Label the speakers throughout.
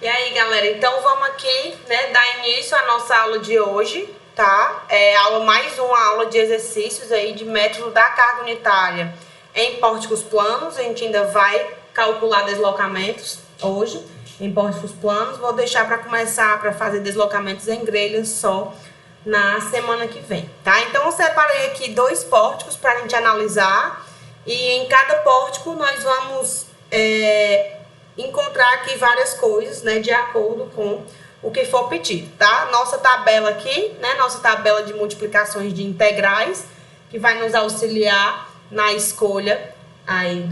Speaker 1: E aí, galera, então vamos aqui, né, dar início à nossa aula de hoje, tá? Mais uma aula de exercícios aí de método da carga unitária em pórticos planos. A gente ainda vai calcular deslocamentos hoje em pórticos planos. Vou deixar para começar para fazer deslocamentos em grelhas só na semana que vem, tá? Então eu separei aqui 2 pórticos para a gente analisar e em cada pórtico nós vamos encontrar aqui várias coisas, né, de acordo com o que for pedido, tá? Nossa tabela aqui, né, nossa tabela de multiplicações de integrais, que vai nos auxiliar na escolha aí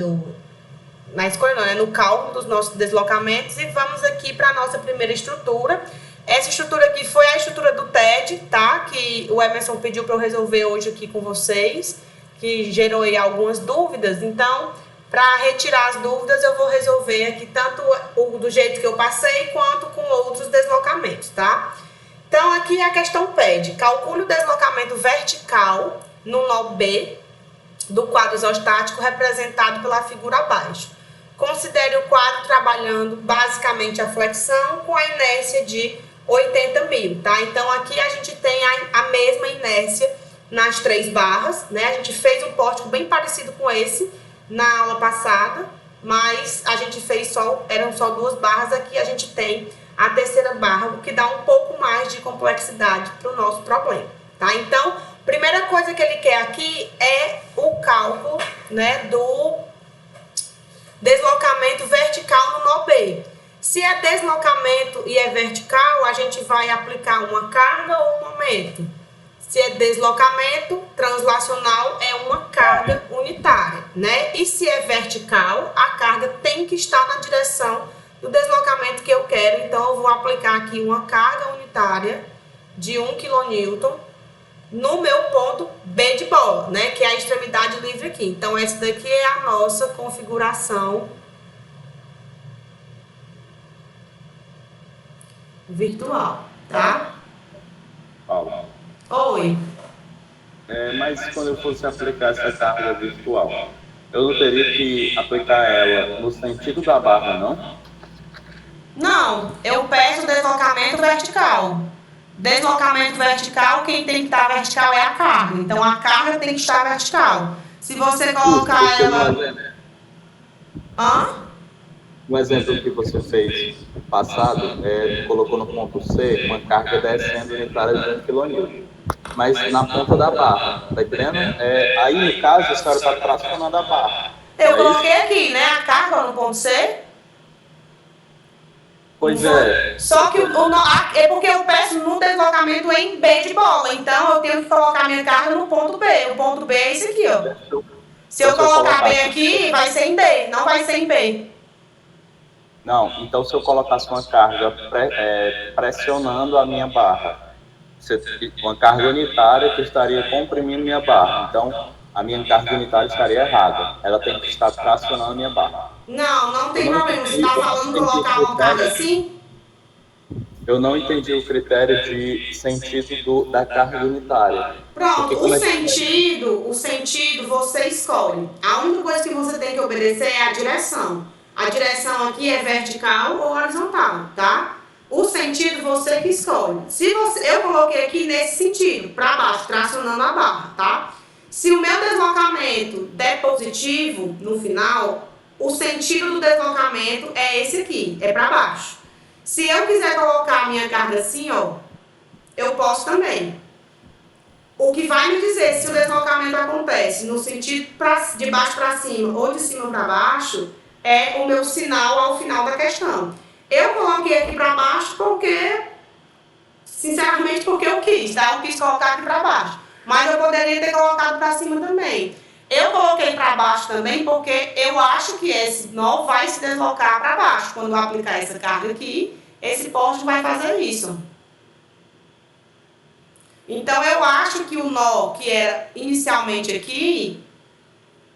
Speaker 1: no cálculo dos nossos deslocamentos. E vamos aqui para a nossa primeira estrutura. Essa estrutura aqui foi a estrutura do TED, tá? Que o Emerson pediu para eu resolver hoje aqui com vocês, que gerou aí algumas dúvidas. Então, para retirar as dúvidas, eu vou resolver aqui tanto do jeito que eu passei, quanto com outros deslocamentos, tá? Então, aqui a questão pede: calcule o deslocamento vertical no nó B do quadro isostático representado pela figura abaixo. Considere o quadro trabalhando basicamente a flexão com a inércia de 80 mil, tá? Então, aqui a gente tem a mesma inércia nas 3 barras, né? A gente fez um pórtico bem parecido com esse na aula passada, mas a gente fez eram só 2 barras. Aqui a gente tem a terceira barra, o que dá um pouco mais de complexidade para o nosso problema, tá? Então, primeira coisa que ele quer aqui é o cálculo, né, do deslocamento vertical no nó B. Se é deslocamento e é vertical, a gente vai aplicar uma carga ou um momento. Se é deslocamento translacional, é uma carga unitária, né? E se é vertical, a carga tem que estar na direção do deslocamento que eu quero. Então, eu vou aplicar aqui uma carga unitária de 1 kN no meu ponto B de bola, né? Que é a extremidade livre aqui. Então, essa daqui é a nossa configuração virtual, tá?
Speaker 2: Paula.
Speaker 1: Oi.
Speaker 2: Mas quando eu fosse aplicar essa carga virtual, eu não teria que aplicar ela no sentido da barra, não?
Speaker 1: Não, eu peço deslocamento vertical. Deslocamento vertical, quem tem que estar vertical é a carga. Então, a carga tem que estar vertical. Se você colocar ela...
Speaker 2: Um exemplo que você fez passado, colocou no ponto C uma carga descendo unitária de 1 kN. Mas na ponta da barra, tá entendendo? Aí, no caso, a senhora está tracionando a barra.
Speaker 1: Eu coloquei aqui, né, a carga no ponto C.
Speaker 2: Pois é.
Speaker 1: Só que é porque eu peço no deslocamento em B de bola. Então, eu tenho que colocar minha carga no ponto B. O ponto B é esse aqui, ó. Se eu colocar B aqui, vai ser em D, não vai ser em B.
Speaker 2: Não, então se eu colocasse uma carga pressionando a minha barra, uma carga unitária que estaria comprimindo minha barra, então a minha carga unitária estaria errada. Ela tem que estar tracionando a minha barra.
Speaker 1: Não tem problema. Você está falando colocar uma carga assim?
Speaker 2: Eu não entendi o critério de sentido da carga unitária.
Speaker 1: Pronto, o sentido você escolhe. A única coisa que você tem que obedecer é a direção. A direção aqui é vertical ou horizontal, tá? O sentido você que escolhe. Eu coloquei aqui nesse sentido, para baixo, tracionando a barra, tá? Se o meu deslocamento der positivo no final, o sentido do deslocamento é esse aqui, é para baixo. Se eu quiser colocar a minha carga assim, ó, eu posso também. O que vai me dizer se o deslocamento acontece no sentido de baixo para cima ou de cima para baixo é o meu sinal ao final da questão. Eu coloquei aqui para baixo sinceramente, porque eu quis, tá? Eu quis colocar aqui para baixo. Mas eu poderia ter colocado para cima também. Eu coloquei para baixo também porque eu acho que esse nó vai se deslocar para baixo. Quando eu aplicar essa carga aqui, esse poste vai fazer isso. Então, eu acho que o nó que era inicialmente aqui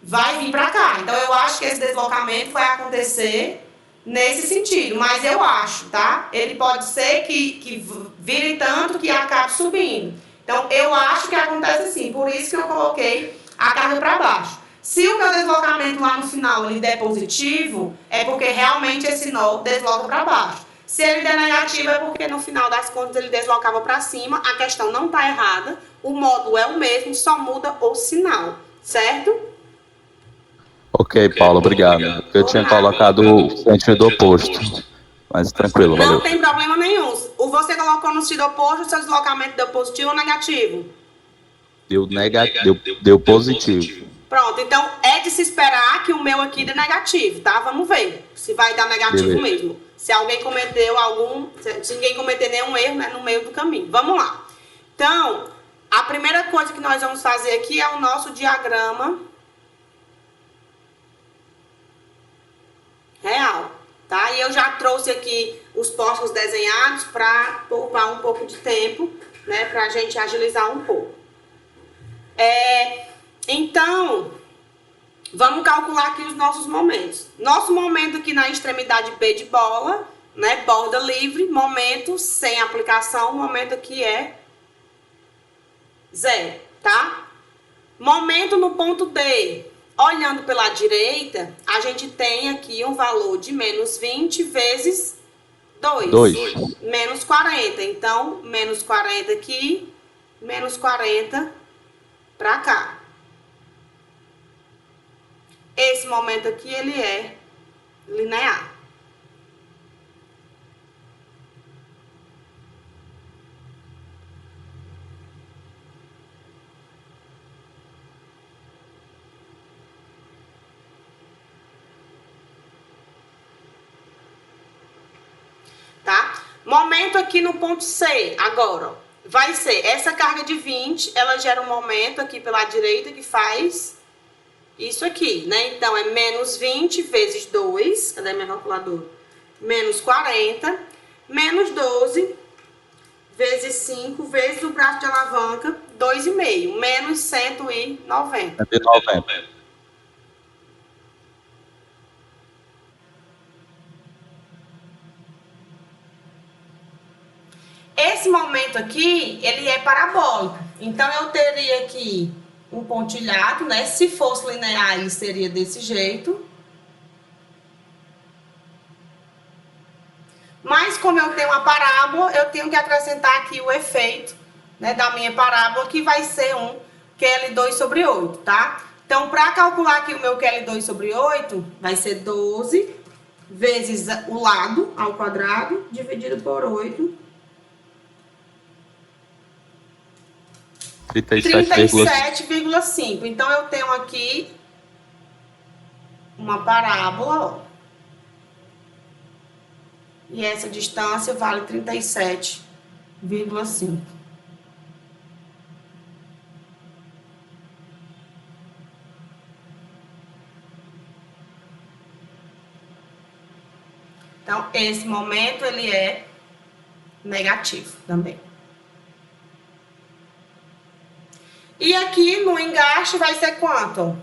Speaker 1: vai vir para cá. Então, eu acho que esse deslocamento vai acontecer nesse sentido. Mas eu acho, tá? Ele pode ser que vire tanto que acabe subindo. Então, eu acho que acontece assim. Por isso que eu coloquei a carga para baixo. Se o meu deslocamento lá no final ele der positivo, é porque realmente esse nó desloca para baixo. Se ele der negativo é porque no final das contas ele deslocava para cima, a questão não está errada, o módulo é o mesmo, só muda o sinal, certo?
Speaker 2: Ok, Paulo, obrigado. Eu tinha colocado o sentido oposto, mas tranquilo, valeu.
Speaker 1: Não tem problema nenhum. Você colocou no sentido oposto, o seu deslocamento deu positivo ou negativo?
Speaker 2: Deu positivo.
Speaker 1: Pronto, então é de se esperar que o meu aqui dê negativo, tá? Vamos ver se vai dar negativo mesmo. Se alguém cometeu se ninguém cometer nenhum erro, né, no meio do caminho. Vamos lá. Então, a primeira coisa que nós vamos fazer aqui é o nosso diagrama real, tá? E eu já trouxe aqui os postos desenhados para poupar um pouco de tempo, né, pra gente agilizar um pouco. Então, vamos calcular aqui os nossos momentos. Nosso momento aqui na extremidade B de bola, né, borda livre, momento sem aplicação, momento aqui é 0, tá? Momento no ponto D, olhando pela direita, a gente tem aqui um valor de menos 20 vezes 2. Menos 40. Então, menos 40 aqui, menos 40 para cá. Esse momento aqui, ele é linear. Tá? Momento aqui no ponto C, agora, ó, vai ser essa carga de 20, ela gera um momento aqui pela direita que faz isso aqui, né? Então, é menos 20 vezes 2, cadê minha calculadora? Menos 40, menos 12 vezes 5 vezes o braço de alavanca, 2,5, menos 190.
Speaker 2: 190.
Speaker 1: Esse momento aqui, ele é parabólico. Então, eu teria aqui um pontilhado, né? Se fosse linear, ele seria desse jeito. Mas, como eu tenho uma parábola, eu tenho que acrescentar aqui o efeito, né, da minha parábola, que vai ser um QL2 sobre 8, tá? Então, para calcular aqui o meu QL2 sobre 8, vai ser 12 vezes o lado ao quadrado, dividido por 8. 37,5. Então, eu tenho aqui uma parábola, ó. E essa distância vale 37,5. Então, esse momento, ele é negativo também. E aqui no engaste vai ser quanto?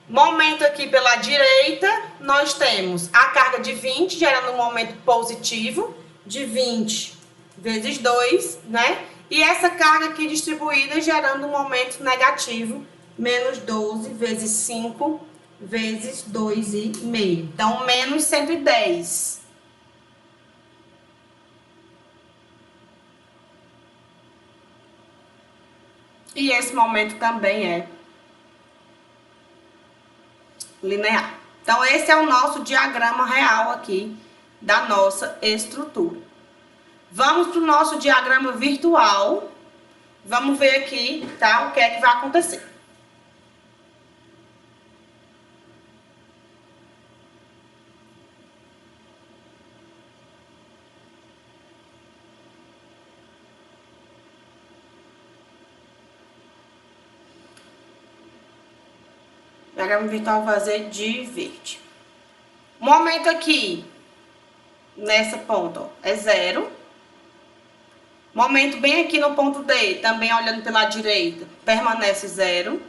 Speaker 1: Momento aqui pela direita, nós temos a carga de 20, gerando um momento positivo, de 20 vezes 2, né? E essa carga aqui distribuída, gerando um momento negativo, menos 12 vezes 5 vezes 2,5. Então, menos 110. E esse momento também é linear. Então, esse é o nosso diagrama real aqui da nossa estrutura. Vamos para o nosso diagrama virtual. Vamos ver aqui, tá, o que é que vai acontecer. Diagrama virtual fazer de verde. Momento aqui, nessa ponta, ó, é 0. Momento bem aqui no ponto D, também olhando pela direita, permanece 0.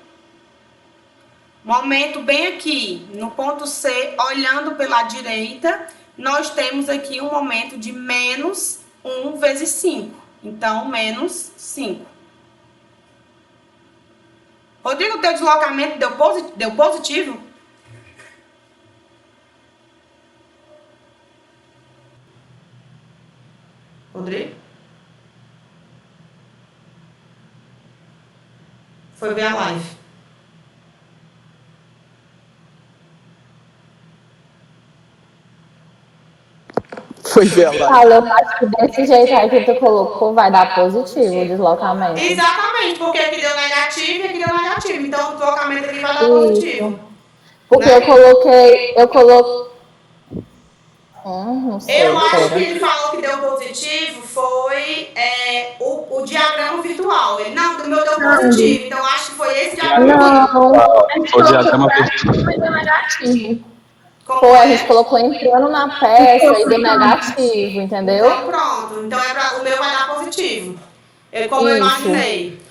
Speaker 1: Momento bem aqui no ponto C, olhando pela direita, nós temos aqui um momento de menos 1 vezes 5. Então, menos 5. Rodrigo, teu deslocamento deu positivo? Rodrigo? Foi ver a live.
Speaker 3: Foi ver a live.
Speaker 4: Olha, eu acho que desse jeito aí que tu colocou vai dar positivo o deslocamento.
Speaker 1: Exatamente, porque aqui deu negativo e aqui deu negativo. Então o deslocamento aqui vai dar positivo.
Speaker 4: Porque
Speaker 1: né?
Speaker 4: eu coloquei. Não sei,
Speaker 1: Eu acho que
Speaker 4: pera.
Speaker 1: ele falou que deu positivo foi o diagrama virtual. Ele, não, do meu deu positivo. Então acho que foi esse diagrama.
Speaker 4: Não,
Speaker 2: O diagrama virtual.
Speaker 4: foi deu negativo.
Speaker 1: Como
Speaker 4: Foi,
Speaker 1: é?
Speaker 4: a gente colocou entrando na peça e deu negativo, entendeu?
Speaker 1: Então pronto. Então o meu vai dar positivo. Como eu imaginei.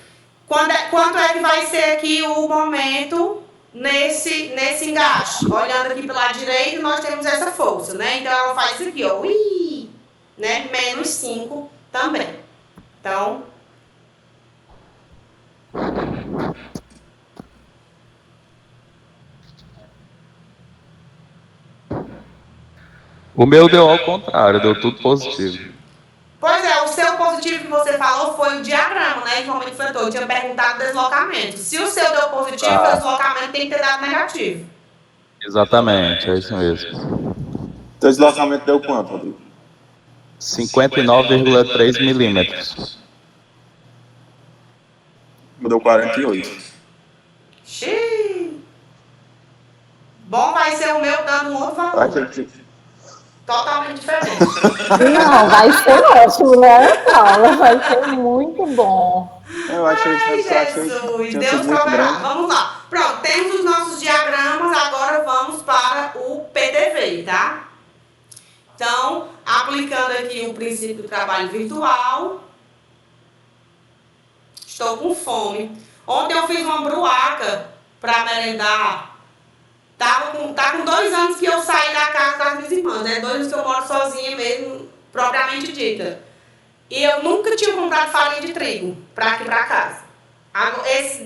Speaker 1: Quanto é que vai ser aqui o momento nesse engaste? Olhando aqui pelo lado direito, nós temos essa força, né? Então ela faz isso aqui, ó. Ui, né? Menos 5 também. Então.
Speaker 2: O meu deu ao contrário, deu tudo positivo.
Speaker 1: Pois é, o seu positivo que você falou foi o diagrama, né? De momento infletor. Eu tinha perguntado deslocamento. Se o seu deu positivo, o deslocamento tem que ter dado negativo.
Speaker 2: Exatamente, é isso mesmo.
Speaker 3: Teu deslocamento deu quanto, Rodrigo?
Speaker 2: 59,3 milímetros.
Speaker 3: Deu 48.
Speaker 1: Xiii. Bom vai ser o meu dando um outro valor. Totalmente diferente.
Speaker 4: Não, vai ser ótimo, né, Paula? Vai ser muito bom.
Speaker 3: Eu achei
Speaker 1: Ai,
Speaker 3: que
Speaker 1: Jesus,
Speaker 3: tinha
Speaker 1: Deus
Speaker 3: sido muito
Speaker 1: proverá.
Speaker 3: grande.
Speaker 1: Vamos lá. Pronto, temos os nossos diagramas, agora vamos para o PDV, tá? Então, aplicando aqui o princípio do trabalho virtual. Estou com fome. Ontem eu fiz uma bruaca para merendar. Tá com 2 anos que eu saí da casa das minhas irmãs, né? 2 anos que eu moro sozinha mesmo, propriamente dita. E eu nunca tinha comprado farinha de trigo para aqui para casa.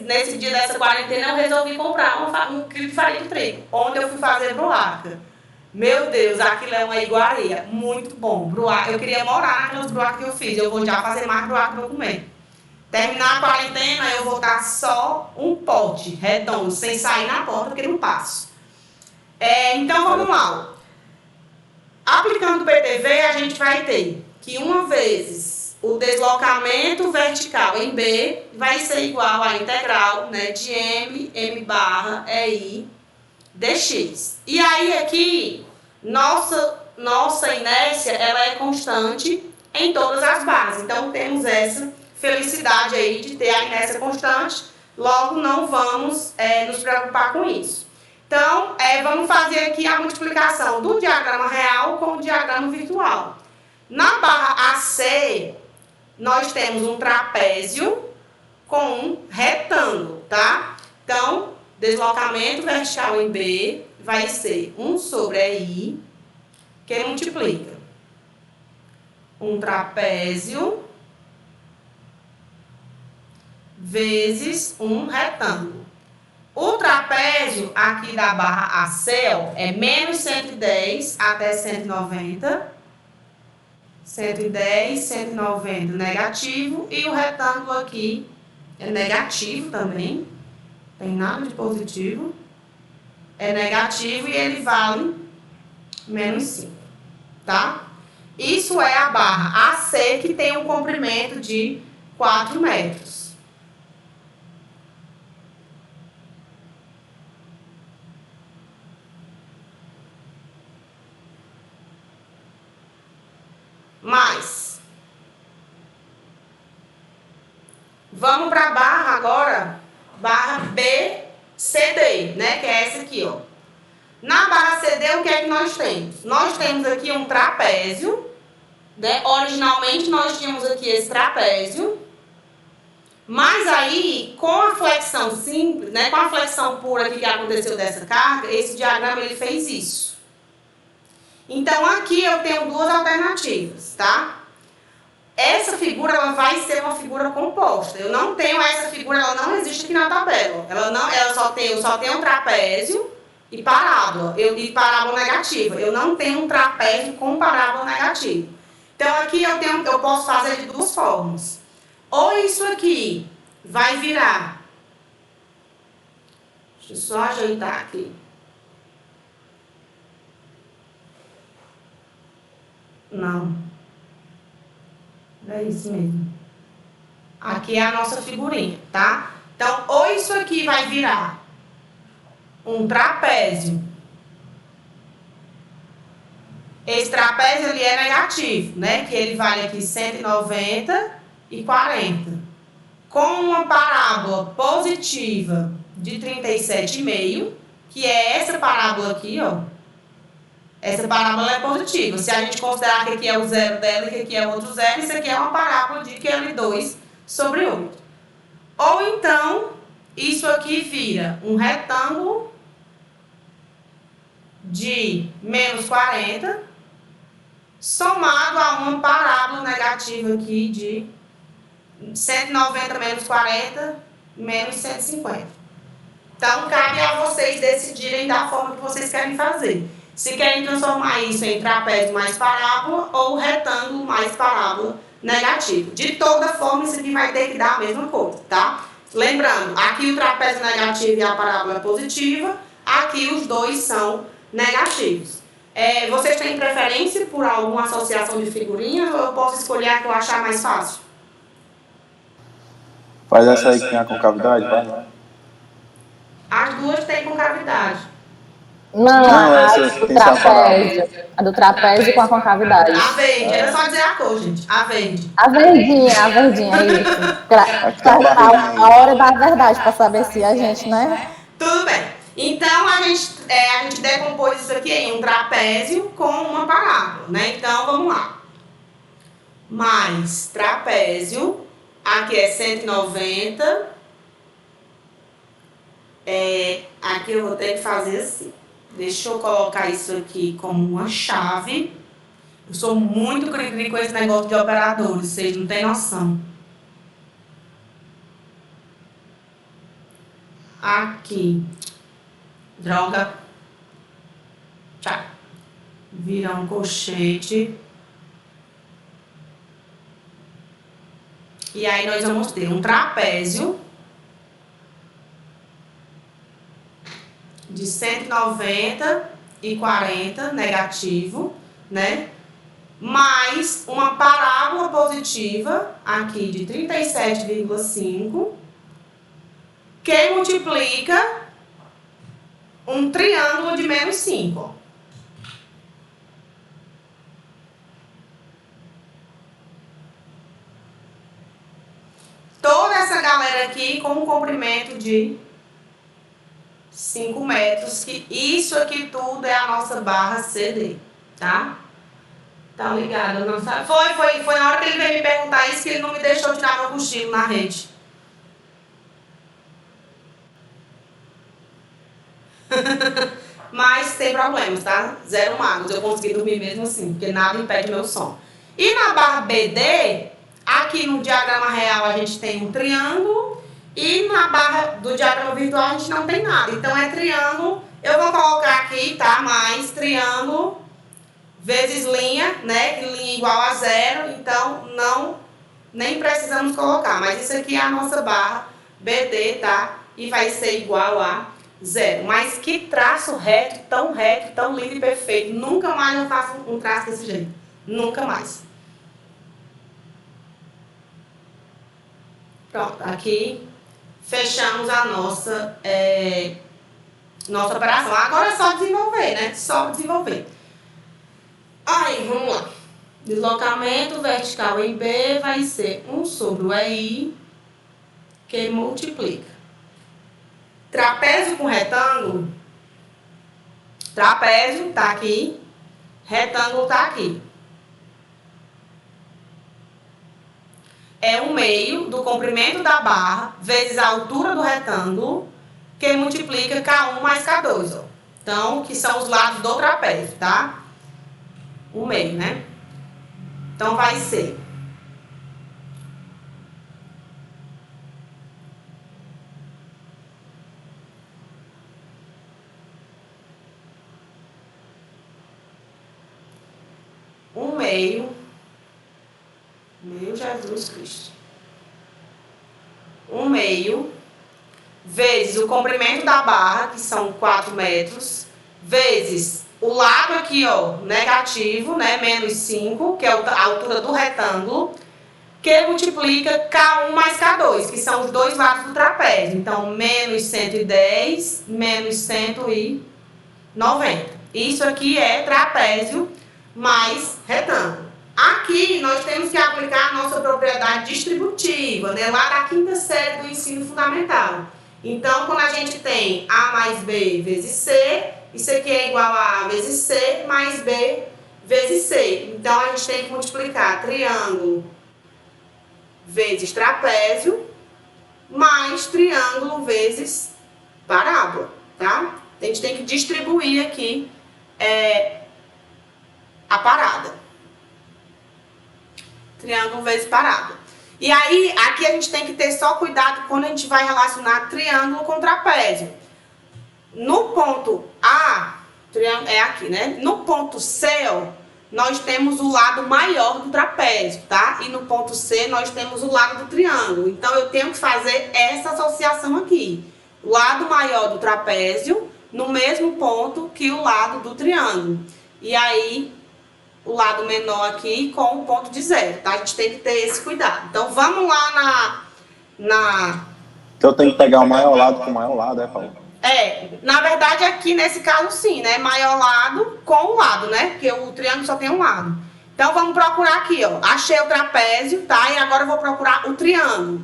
Speaker 1: Nesse dia dessa quarentena eu resolvi comprar um quilo de farinha de trigo. Ontem eu fui fazer bruaca. Meu Deus, aquilo é uma iguaria. Muito bom. Bruaca. Eu queria morar naquelas bruacas que eu fiz. Eu vou já fazer mais bruaca para comer. Terminar a quarentena, eu vou dar só um pote redondo, sem sair na porta, porque não passo. Então, vamos lá. Aplicando o PDV, a gente vai ter que uma vez o deslocamento vertical em B vai ser igual à integral, né, de m barra EI dx. E aí aqui, nossa inércia, ela é constante em todas as barras. Então, temos essa felicidade aí de ter a inércia constante, logo não vamos nos preocupar com isso. Então, vamos fazer aqui a multiplicação do diagrama real com o diagrama virtual. Na barra AC, nós temos um trapézio com um retângulo, tá? Então, deslocamento vertical em B vai ser 1 sobre EI, que multiplica um trapézio vezes um retângulo. O trapézio aqui da barra AC é menos 110 até 190. 110, 190 negativo. E o retângulo aqui é negativo também. Tem nada de positivo. É negativo e ele vale menos 5. Tá? Isso é a barra AC, que tem um comprimento de 4 metros. Mais. Vamos para a barra agora, barra BCD, né? Que é essa aqui, ó. Na barra CD, o que é que nós temos? Nós temos aqui um trapézio, né? Originalmente, nós tínhamos aqui esse trapézio. Mas aí, com a flexão simples, né? Com a flexão pura que aconteceu dessa carga, esse diagrama ele fez isso. Então, aqui eu tenho 2 alternativas, tá? Essa figura, ela vai ser uma figura composta. Eu não tenho essa figura, ela não existe aqui na tabela. Eu só tenho um trapézio e parábola. E parábola negativa. Eu não tenho um trapézio com parábola negativa. Então, aqui eu posso fazer de duas formas. Ou isso aqui vai virar. Deixa eu só ajeitar aqui. Não. É isso mesmo. Aqui é a nossa figurinha, tá? Então, ou isso aqui vai virar um trapézio. Esse trapézio ele é negativo, né? Que ele vale aqui 190 e 40. Com uma parábola positiva de 37,5, que é essa parábola aqui, ó. Essa parábola é positiva. Se a gente considerar que aqui é o zero dela e que aqui é outro zero, isso aqui é uma parábola de QL2 sobre 8. Ou então, isso aqui vira um retângulo de menos 40, somado a uma parábola negativa aqui de 190 menos 40, menos 150. Então, cabe a vocês decidirem da forma que vocês querem fazer. Se querem transformar isso em trapézio mais parábola ou retângulo mais parábola negativa. De toda forma, isso aqui vai ter que dar a mesma coisa, tá? Lembrando, aqui o trapézio negativo e a parábola positiva, aqui os dois são negativos. Vocês têm preferência por alguma associação de figurinhas ou eu posso escolher a que eu achar mais fácil?
Speaker 3: Faz essa aí que tem a concavidade, vai.
Speaker 1: As duas têm concavidade.
Speaker 4: Não,
Speaker 3: Não,
Speaker 4: a
Speaker 3: essa
Speaker 4: do
Speaker 3: tem essa
Speaker 4: trapézio. A do trapézio com a concavidade.
Speaker 1: A verde, era só dizer a cor, gente. A verde.
Speaker 4: A verdinha, é isso.
Speaker 3: Aqui tá uma barreirinha
Speaker 4: A
Speaker 3: aí.
Speaker 4: hora da verdade, para saber se a gente, né?
Speaker 1: Tudo bem. Então, a gente decompôs isso aqui em um trapézio com uma parábola, né? Então, vamos lá. Mais trapézio, aqui é 190. Aqui eu vou ter que fazer assim. Deixa eu colocar isso aqui como uma chave. Eu sou muito cri-cri com esse negócio de operadores, vocês não têm noção. Aqui. Droga. Tchau. Vira um colchete. E aí nós vamos ter um trapézio de 190 e 40 negativo, né? Mais uma parábola positiva aqui de 37,5 que multiplica um triângulo de menos 5. Toda essa galera aqui com um comprimento de 5 metros, que isso aqui tudo é a nossa barra CD, tá? Tá ligado? Não sabe? Foi na hora que ele veio me perguntar isso que ele não me deixou tirar meu cochilo na rede. Mas sem problemas, tá? Zero mágoas, eu consegui dormir mesmo assim, porque nada impede meu sono. E na barra BD, aqui no diagrama real a gente tem um triângulo e na barra do diagrama virtual a gente não tem nada. Então é triângulo, eu vou colocar aqui, tá? Mais triângulo vezes linha, né? Linha igual a zero, então nem precisamos colocar. Mas isso aqui é a nossa barra BD, tá? E vai ser igual a zero. Mas que traço reto, tão lindo e perfeito. Nunca mais eu faço um traço desse jeito. Nunca mais. Pronto, aqui fechamos a nossa operação. Agora é só desenvolver, né? Só desenvolver. Aí, vamos lá. Deslocamento vertical em B vai ser 1 sobre o EI, que multiplica. Trapézio com retângulo. Trapézio tá aqui. Retângulo tá aqui. É 1/2 do comprimento da barra vezes a altura do retângulo, que multiplica K1 mais K2. Ó. Então, que são os lados do trapézio, tá? 1/2, né? Então, vai ser 1/2 Jesus Cristo. 1 meio, vezes o comprimento da barra, que são 4 metros, vezes o lado aqui, ó, negativo, né, menos 5, que é a altura do retângulo, que multiplica K1 mais K2, que são os dois lados do trapézio. Então, menos 110, menos 190. Isso aqui é trapézio mais retângulo. Aqui, nós temos que aplicar a nossa propriedade distributiva, né, lá da 5ª série do ensino fundamental. Então, quando a gente tem A mais B vezes C, isso aqui é igual a A vezes C mais B vezes C. Então, a gente tem que multiplicar triângulo vezes trapézio, mais triângulo vezes parábola, tá? A gente tem que distribuir aqui a parada. Triângulo vezes parábola. E aí, aqui a gente tem que ter só cuidado quando a gente vai relacionar triângulo com trapézio. No ponto A, é aqui, né? No ponto C, ó, nós temos o lado maior do trapézio, tá? E no ponto C, nós temos o lado do triângulo. Então, eu tenho que fazer essa associação aqui. O lado maior do trapézio no mesmo ponto que o lado do triângulo. E aí, o lado menor aqui com o ponto de zero, tá? A gente tem que ter esse cuidado. Então, vamos lá
Speaker 3: Então, eu tenho que pegar o maior lado com o maior lado, Paulo?
Speaker 1: Na verdade, aqui nesse caso, sim, né? Maior lado com o lado, né? Porque o triângulo só tem um lado. Então, vamos procurar aqui, ó. Achei o trapézio, tá? E agora eu vou procurar o triângulo.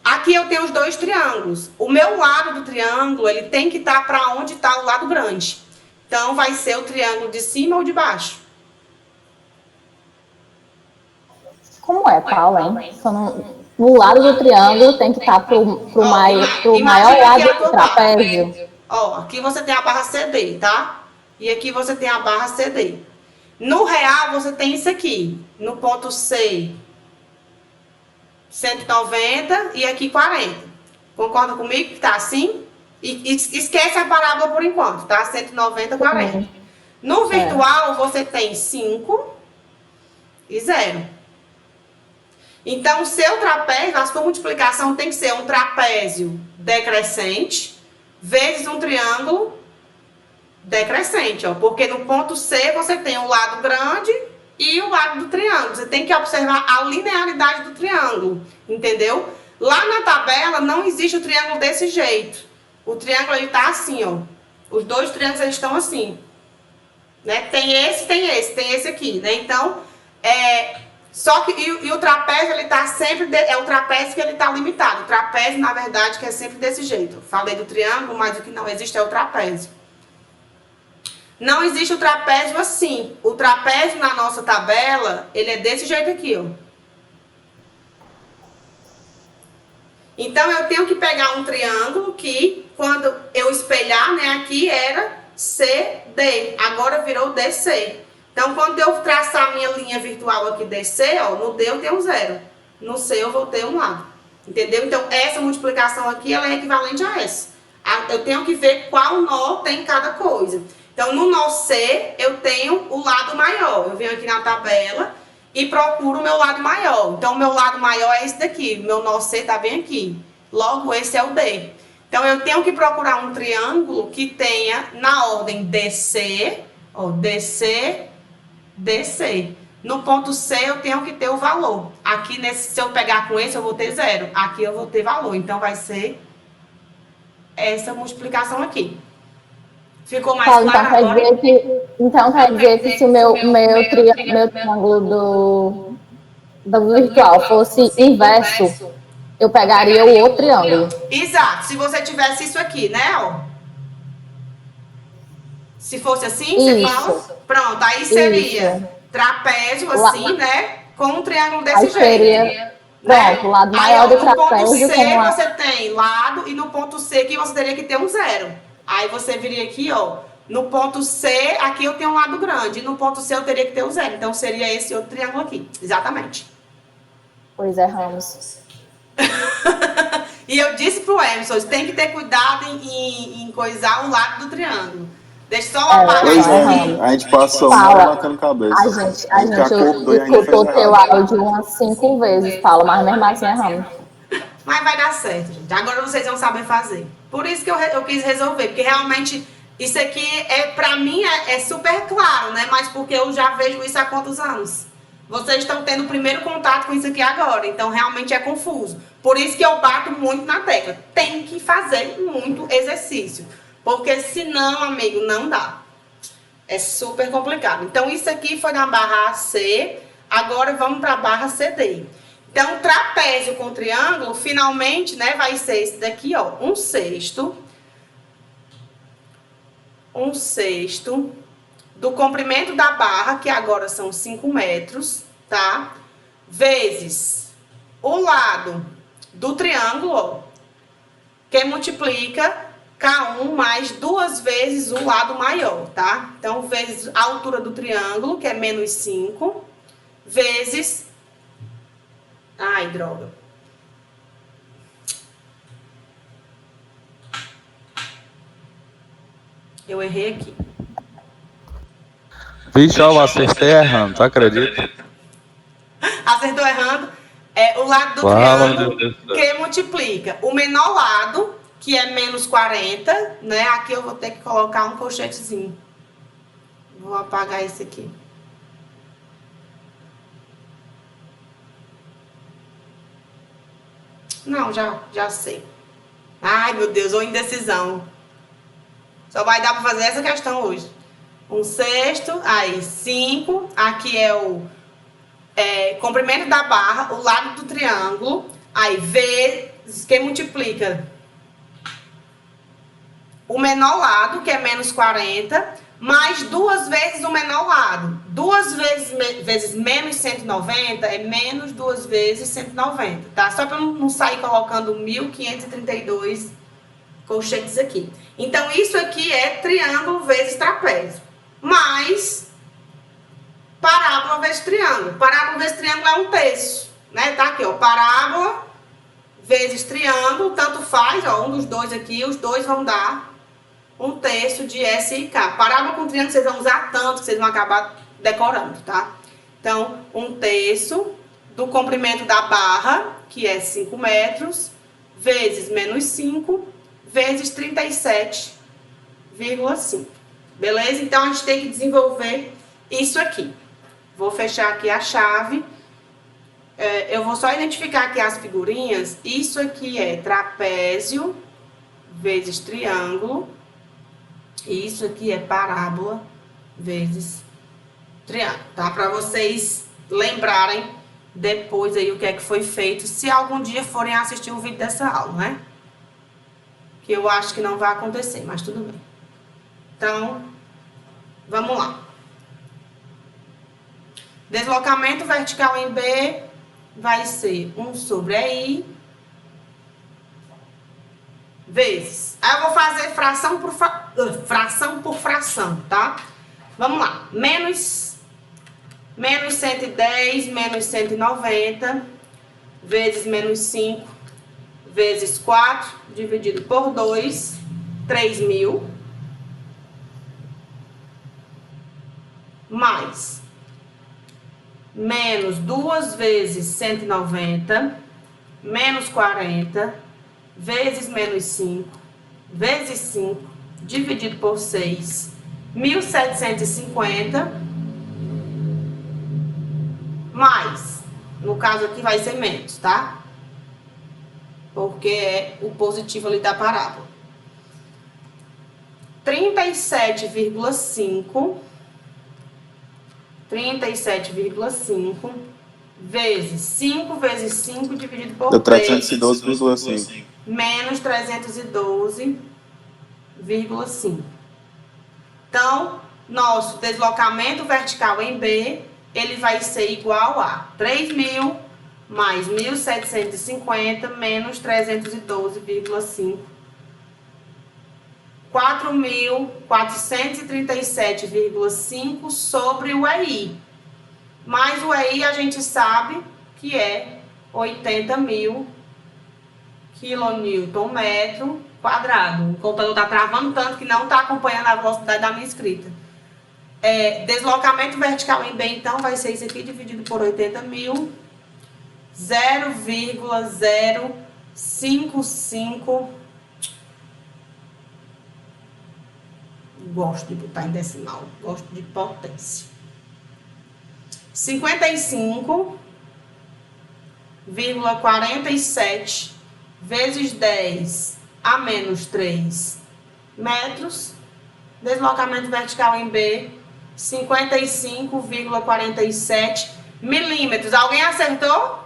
Speaker 1: Aqui eu tenho os dois triângulos. O meu lado do triângulo, ele tem que estar para onde está o lado grande. Então, vai ser o triângulo de cima ou de baixo?
Speaker 4: Como é, Paula, hein? O lado do triângulo tem que estar pro maior lado do trapézio.
Speaker 1: Ó, aqui você tem a barra CD, tá? E aqui você tem a barra CD. No real, você tem isso aqui. No ponto C, 190 e aqui 40. Concorda comigo que tá assim? E esquece a parábola por enquanto, tá? 190, 40. No virtual, você tem 5 e 0. Então, o seu trapézio, a sua multiplicação tem que ser um trapézio decrescente vezes um triângulo decrescente, ó. Porque no ponto C você tem o lado grande e o lado do triângulo. Você tem que observar a linearidade do triângulo, entendeu? Lá na tabela não existe o triângulo desse jeito. O triângulo, ele tá assim, ó. Os dois triângulos, eles estão assim. Né? Tem esse aqui, né? Então, só que e o trapézio, ele tá sempre, é o trapézio que ele tá limitado. O trapézio, na verdade, que é sempre desse jeito. Eu falei do triângulo, mas o que não existe é o trapézio. Não existe o trapézio assim. O trapézio na nossa tabela, ele é desse jeito aqui, ó. Então, eu tenho que pegar um triângulo que, quando eu espelhar, né, aqui era CD. Agora virou DC. Então, quando eu traçar a minha linha virtual aqui DC, ó, no D eu tenho 0. No C eu vou ter um lado. Entendeu? Então, essa multiplicação aqui, ela é equivalente a essa. Eu tenho que ver qual nó tem cada coisa. Então, no nó C, eu tenho o lado maior. Eu venho aqui na tabela e procuro o meu lado maior. Então, o meu lado maior é esse daqui. O meu nó C está bem aqui. Logo, esse é o D. Então, eu tenho que procurar um triângulo que tenha na ordem DC, ó, DC, DC. No ponto C, eu tenho que ter o valor. Aqui, se eu pegar com esse, eu vou ter 0. Aqui, eu vou ter valor. Então, vai ser essa multiplicação aqui. Ficou mais
Speaker 4: Paulo,
Speaker 1: claro agora?
Speaker 4: Então quer dizer que se o meu triângulo do virtual fosse inverso, eu pegaria o outro triângulo.
Speaker 1: Exato. Se você tivesse isso aqui, né, ó. Se fosse assim,
Speaker 4: Isso.
Speaker 1: você fala... Pronto, aí seria trapézio, assim, né? Com um triângulo desse jeito.
Speaker 4: Seria, pronto, o lado maior do trapézio.
Speaker 1: No ponto C,
Speaker 4: com
Speaker 1: você tem lado, e no ponto C aqui você teria que ter um 0. Aí você viria aqui, ó. No ponto C, aqui eu tenho um lado grande. E no ponto C eu teria que ter um 0. Então seria esse outro triângulo aqui. Exatamente.
Speaker 4: Pois erramos.
Speaker 1: E eu disse pro Emerson, tem que ter cuidado em coisar o lado do triângulo. Deixa só eu apagar
Speaker 3: Pois
Speaker 1: isso
Speaker 3: é,
Speaker 1: aqui.
Speaker 3: a gente passou uma
Speaker 4: Fala.
Speaker 3: hora batendo cabeça.
Speaker 4: A gente
Speaker 3: acordou e ainda
Speaker 4: escutou
Speaker 3: fez
Speaker 4: teu
Speaker 3: errado.
Speaker 4: áudio umas 5 vezes, Paulo, mas mesmo assim erramos.
Speaker 1: Mas vai dar certo, gente. Agora vocês vão saber fazer. Por isso que eu quis resolver, porque realmente isso aqui pra mim é super claro, né? Mas porque eu já vejo isso há quantos anos? Vocês estão tendo o primeiro contato com isso aqui agora, então realmente é confuso. Por isso que eu bato muito na tecla. Tem que fazer muito exercício, porque senão, amigo, não dá. É super complicado. Então isso aqui foi na barra AC, agora vamos para a barra CD. Então, trapézio com triângulo, finalmente, né, vai ser esse daqui, ó, um sexto do comprimento da barra, que agora são 5 metros, tá? Vezes o lado do triângulo, ó, que multiplica K1 mais 2 vezes o lado maior, tá? Então, vezes a altura do triângulo, que é menos 5, vezes... Ai, droga. Eu errei aqui.
Speaker 2: Vixe, eu acertei errando, tu acredita?
Speaker 1: Acertou errando. É o lado do
Speaker 2: Fala,
Speaker 1: triângulo
Speaker 2: meu Deus do céu.
Speaker 1: que multiplica o menor lado, que é menos 40, né? Aqui eu vou ter que colocar um colchetezinho. Vou apagar esse aqui. Não, já sei. Ai, meu Deus, ou indecisão. Só vai dar para fazer essa questão hoje. Um sexto, aí 5. Aqui é o comprimento da barra, o lado do triângulo. Aí vezes, que multiplica o menor lado, que é menos 40, mais 2 vezes o menor lado. 2 vezes menos 190 é menos 2 vezes 190, tá? Só para não sair colocando 1.532 colchetes aqui. Então, isso aqui é triângulo vezes trapézio. Mais parábola vezes triângulo. Parábola vezes triângulo é 1/3, né? Tá aqui, ó. Parábola vezes triângulo, tanto faz, ó. Um dos dois aqui, os dois vão dar 1/3 de S e K. Parábola com triângulo vocês vão usar tanto que vocês vão acabar decorando, tá? Então, 1/3 do comprimento da barra, que é 5 metros, vezes menos 5, vezes 37,5. Beleza? Então, a gente tem que desenvolver isso aqui. Vou fechar aqui a chave. Eu vou só identificar aqui as figurinhas. Isso aqui é trapézio vezes triângulo. E isso aqui é parábola vezes triângulo, tá? Para vocês lembrarem depois aí o que é que foi feito, se algum dia forem assistir o vídeo dessa aula, né? Que eu acho que não vai acontecer, mas tudo bem. Então, vamos lá. Deslocamento vertical em B vai ser 1 sobre EI vezes. Aí eu vou fazer fração por fração, tá? Vamos lá. Menos 110 menos 190 vezes menos 5 vezes 4 dividido por 2, 3.000. Mais menos 2 vezes 190 menos 40 vezes menos 5 vezes 5 dividido por 6, 1.750, mais, no caso aqui vai ser menos, tá? Porque é o positivo ali da parábola. 37,5 vezes 5 vezes 5 dividido por
Speaker 3: Deu
Speaker 1: 3,
Speaker 3: 312,5.
Speaker 1: menos 312,5. Então, nosso deslocamento vertical em B, ele vai ser igual a 3.000 mais 1.750 menos 312,5. 4.437,5 sobre o EI. Mas o EI a gente sabe que é 80.000 kN/metro quadrado. O computador está travando tanto que não está acompanhando a velocidade da minha escrita. Deslocamento vertical em B, então, vai ser isso aqui dividido por 80.000, 0,055. Gosto de botar em decimal, gosto de potência. 55,47 vezes 10 a menos 3 metros. Deslocamento vertical em B, 55,47 milímetros. Alguém acertou?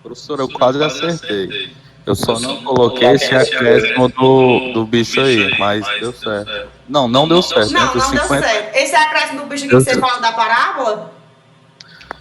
Speaker 2: Professor, eu quase acertei. Eu só não coloquei esse acréscimo do bicho aí, mas deu certo. Não deu certo.
Speaker 1: Não deu certo. Esse acréscimo do bicho aqui que você falou da parábola?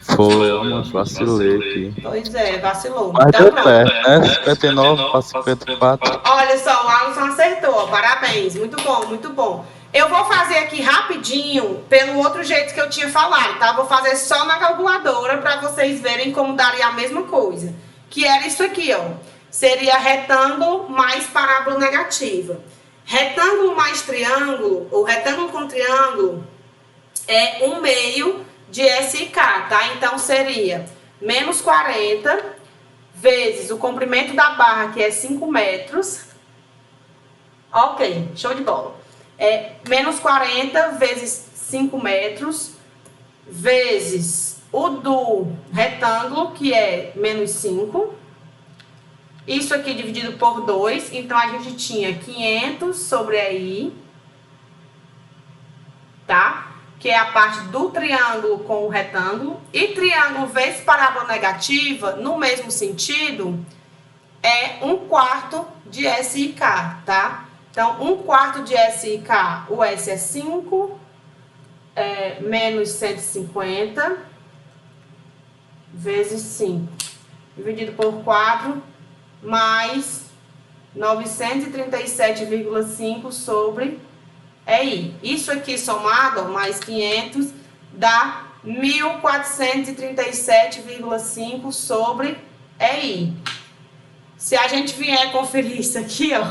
Speaker 2: Foi, eu vacilei aqui.
Speaker 1: Pois é, vacilou.
Speaker 2: Mas
Speaker 1: então,
Speaker 2: deu
Speaker 1: pronto.
Speaker 2: certo, né? 59 para 54.
Speaker 1: Olha só, o Alisson acertou. Parabéns. Muito bom, muito bom. Eu vou fazer aqui rapidinho, pelo outro jeito que eu tinha falado, tá? Vou fazer só na calculadora para vocês verem como daria a mesma coisa. Que era isso aqui, ó. Seria retângulo mais parábola negativa. Retângulo mais triângulo, ou retângulo com triângulo, é 1/2 de SIK, tá? Então, seria menos 40 vezes o comprimento da barra, que é 5 metros. Ok, show de bola. Menos 40 vezes 5 metros, vezes o do retângulo, que é menos 5. Isso aqui dividido por 2, então a gente tinha 500 sobre I, tá? Que é a parte do triângulo com o retângulo. E triângulo vezes parábola negativa, no mesmo sentido, é 1/4 de SIK, tá? Então, 1/4 de SIK, o S é 5, menos 150, vezes 5, dividido por 4, mais 937,5 sobre I. Isso aqui somado, ó, mais 500, dá 1.437,5 sobre I. Se a gente vier conferir isso aqui, ó,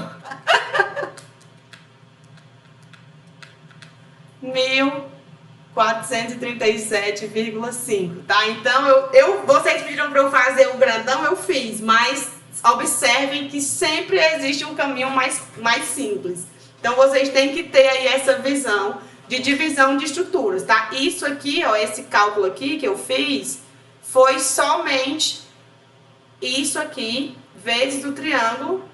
Speaker 1: 1.437,5, tá? Então, vocês pediram para eu fazer o grandão, eu fiz, mas observem que sempre existe um caminho mais simples. Então, vocês têm que ter aí essa visão de divisão de estruturas, tá? Isso aqui, ó, esse cálculo aqui que eu fiz, foi somente isso aqui, vezes o triângulo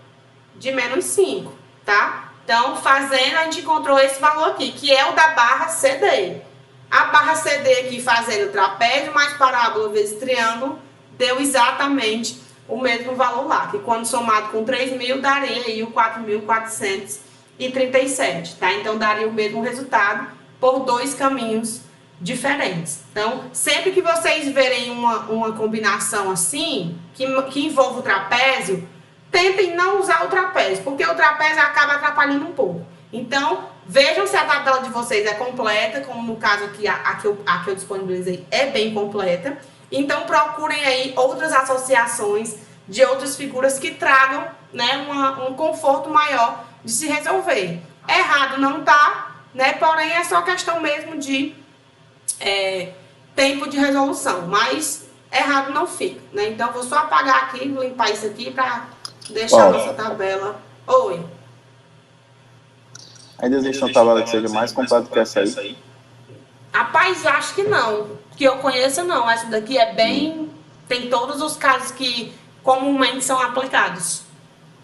Speaker 1: de menos 5, tá? Então, fazendo, a gente encontrou esse valor aqui, que é o da barra CD. A barra CD aqui, fazendo trapézio mais parábola vezes triângulo, deu exatamente o mesmo valor lá, que quando somado com 3.000, daria aí o 4.437, tá? Então, daria o mesmo resultado por 2 caminhos diferentes. Então, sempre que vocês verem uma combinação assim, que envolve o trapézio, tentem não usar o trapézio, porque o trapézio acaba atrapalhando um pouco. Então, vejam se a tabela de vocês é completa, como no caso aqui, a que eu disponibilizei é bem completa. Então, procurem aí outras associações de outras figuras que tragam, né, um conforto maior de se resolver. Errado não tá, né, porém é só questão mesmo de tempo de resolução, mas errado não fica, né? Então, vou só apagar aqui, limpar isso aqui para deixar a nossa tabela. Oi.
Speaker 3: Ainda existe uma tabela que seja mais completa que essa aí?
Speaker 1: Rapaz, acho que não. Que eu conheço, não. Essa daqui é bem... Tem todos os casos que comumente são aplicados.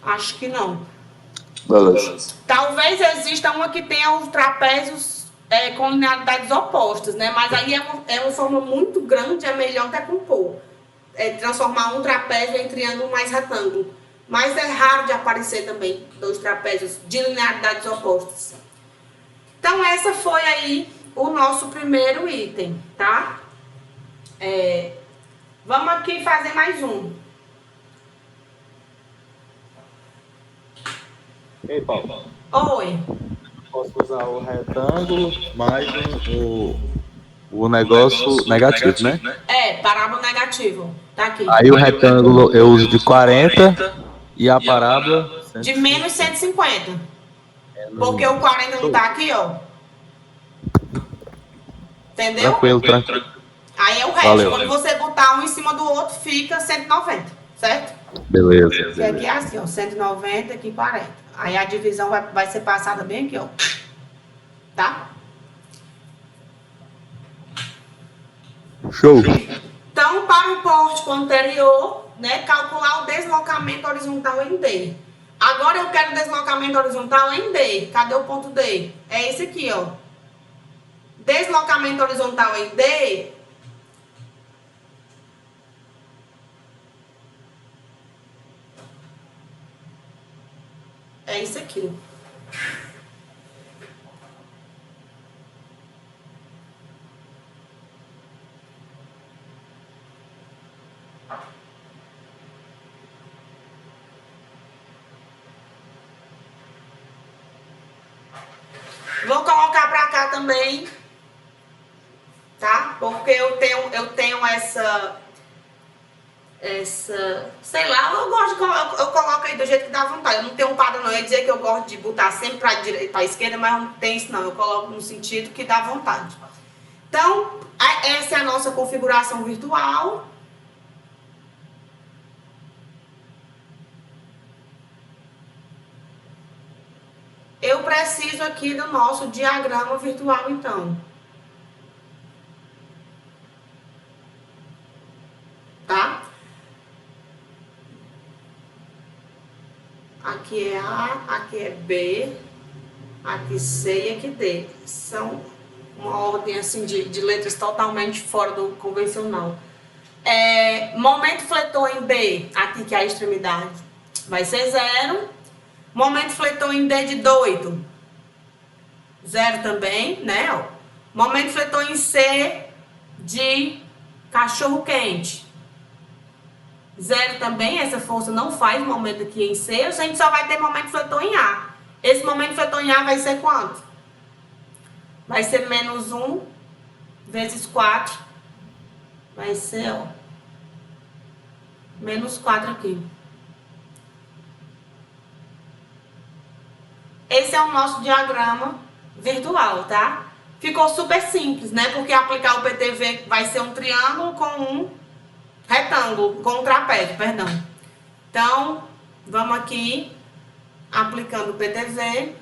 Speaker 1: Acho que não.
Speaker 3: Beleza.
Speaker 1: Talvez exista uma que tenha os trapézios com linearidades opostas, né? Mas aí é uma forma muito grande, é melhor decompor. Transformar um trapézio em triângulo mais retângulo. Mas é raro de aparecer também 2 trapézios de linearidades opostas. Então, essa foi aí o nosso primeiro item, tá? Vamos aqui fazer mais um.
Speaker 2: Ei, Paulo.
Speaker 1: Oi.
Speaker 2: Posso usar o retângulo mais o negócio negativo, né?
Speaker 1: Parábola negativo. Tá aqui.
Speaker 2: Aí o retângulo eu uso de 40 E a parábola?
Speaker 1: De menos 150. Porque o 40 não tá aqui, ó. Entendeu?
Speaker 2: Tranquilo.
Speaker 1: Aí é o resto.
Speaker 2: Valeu.
Speaker 1: Quando você botar um em cima do outro, fica 190, certo?
Speaker 2: Beleza.
Speaker 1: E aqui é assim, ó, 190, aqui 40. Aí a divisão vai ser passada bem aqui, ó. Tá?
Speaker 2: Show.
Speaker 1: Então, para o pórtico anterior, né, calcular o deslocamento horizontal em D. Agora eu quero deslocamento horizontal em D. Cadê o ponto D? É esse aqui, ó. Deslocamento horizontal em D. É isso aqui. Vou colocar pra cá também, tá? Porque eu tenho essa, sei lá, eu gosto de colocar, eu coloco aí do jeito que dá vontade. Eu não tenho um padrão não, eu ia dizer que eu gosto de botar sempre pra direita, pra esquerda, mas não tem isso não, eu coloco no sentido que dá vontade. Então, essa é a nossa configuração virtual. Eu preciso aqui do nosso diagrama virtual, então. Tá? Aqui é A, aqui é B, aqui C e aqui D. São uma ordem assim de letras totalmente fora do convencional. Momento fletor em B, aqui que é a extremidade, vai ser 0. Momento fletor em D de doido, 0 também, né? Ó. Momento fletor em C de cachorro quente, 0 também. Essa força não faz momento aqui em C, a gente só vai ter momento fletor em A. Esse momento fletor em A vai ser quanto? Vai ser menos 1 vezes 4. Vai ser, ó, menos 4 aqui. Esse é o nosso diagrama virtual, tá? Ficou super simples, né? Porque aplicar o PTV vai ser um triângulo com um retângulo, com um trapézio, perdão. Então, vamos aqui, aplicando o PTV.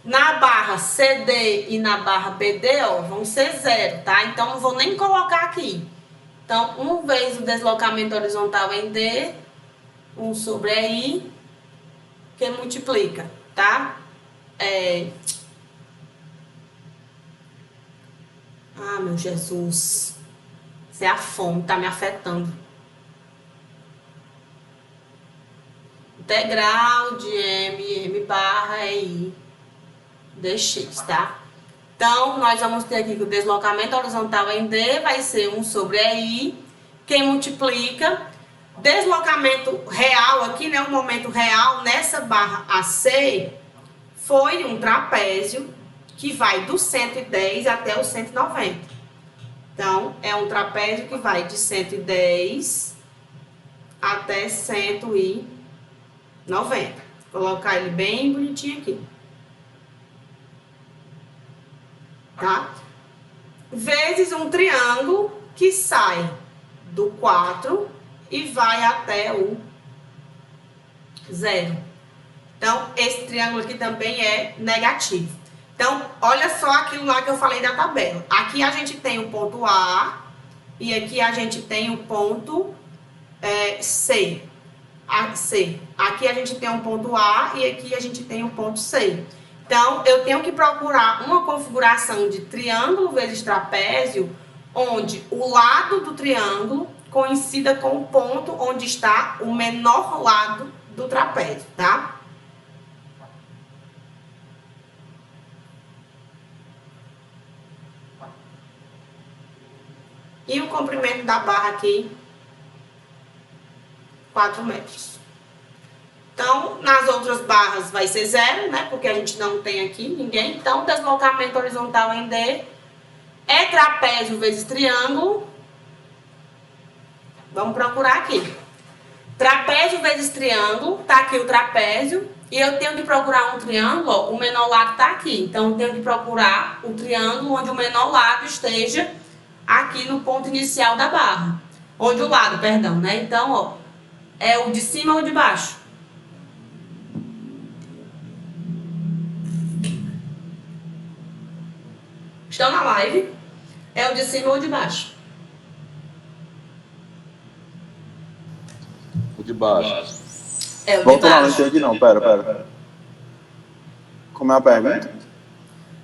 Speaker 1: Na barra CD e na barra BD, ó, vão ser 0, tá? Então, não vou nem colocar aqui. Então, 1 vezes o deslocamento horizontal em D, 1 sobre I, que multiplica, tá? Ah, meu Jesus. Isso é a fome, tá me afetando. Integral de M barra I dx, tá? Então, nós vamos ter aqui que o deslocamento horizontal em D vai ser 1 sobre I, quem multiplica. Deslocamento real aqui, né? O momento real nessa barra AC foi um trapézio que vai do 110 até o 190. Então, é um trapézio que vai de 110 até 190. Vou colocar ele bem bonitinho aqui. Tá? Vezes um triângulo que sai do 4 e vai até o 0. Então, esse triângulo aqui também é negativo. Então, olha só aquilo lá que eu falei da tabela. Aqui a gente tem o ponto A e aqui a gente tem o ponto C. Aqui a gente tem um ponto A e aqui a gente tem o ponto C. Então, eu tenho que procurar uma configuração de triângulo vezes trapézio, onde o lado do triângulo coincida com o ponto onde está o menor lado do trapézio, tá? E o comprimento da barra aqui, 4 metros. Então, nas outras barras vai ser 0, né? Porque a gente não tem aqui ninguém. Então, deslocamento horizontal em D É trapézio vezes triângulo. Vamos procurar aqui. Trapézio vezes triângulo, tá aqui o trapézio. E eu tenho que procurar um triângulo, ó, o menor lado tá aqui. Então, eu tenho que procurar o triângulo onde o menor lado esteja aqui no ponto inicial da barra. Onde o lado, perdão, né? Então, ó, é o de cima ou de baixo? Estão na live? É o de cima ou de baixo?
Speaker 2: O de baixo.
Speaker 1: É o de
Speaker 3: Volta lá, não
Speaker 1: baixo.
Speaker 3: entendi não, pera. Como é a pergunta?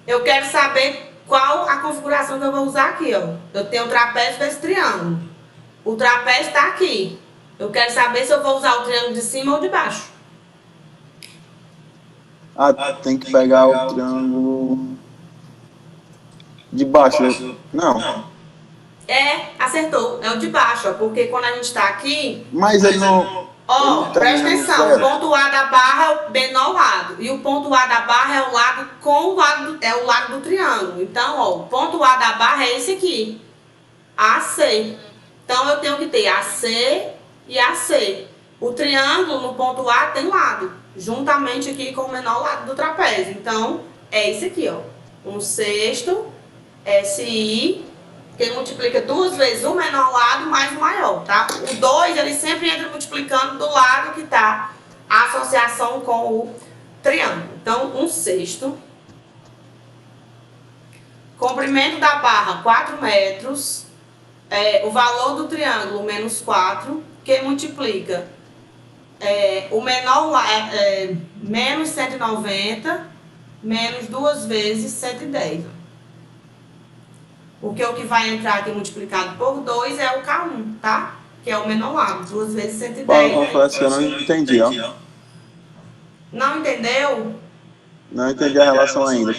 Speaker 1: Eu quero saber qual a configuração que eu vou usar aqui, ó. Eu tenho o trapézio vezes triângulo. O trapézio está aqui. Eu quero saber se eu vou usar o triângulo de cima ou de baixo.
Speaker 3: Ah, tem que pegar o triângulo de baixo. Não,
Speaker 1: É, acertou. É o de baixo, ó. Porque quando a gente está aqui,
Speaker 3: mas ele não...
Speaker 1: ó,
Speaker 3: ele
Speaker 1: presta
Speaker 3: termina no
Speaker 1: atenção. O
Speaker 3: zero.
Speaker 1: ponto A da barra é o menor lado. E o ponto A da barra é o lado com o lado, é o lado do triângulo. Então, ó, o ponto A da barra é esse aqui. AC. Então, eu tenho que ter AC e AC. O triângulo no ponto A tem lado, juntamente aqui com o menor lado do trapézio. Então, é esse aqui, ó. 1/6 SI, que multiplica 2 vezes o menor lado mais o maior, tá? O 2, ele sempre entra multiplicando do lado que tá a associação com o triângulo. Então, 1/6. Comprimento da barra, 4 metros. O valor do triângulo, menos 4, que multiplica o menor menos 190, menos 2 vezes 110. Porque o que vai entrar aqui multiplicado por 2 é o K1, tá? Que é o menor lado, 2 vezes
Speaker 3: Pô, eu
Speaker 1: 110.
Speaker 3: confesso que eu não entendi, ó.
Speaker 1: Não entendeu?
Speaker 3: Não entendi a relação ainda,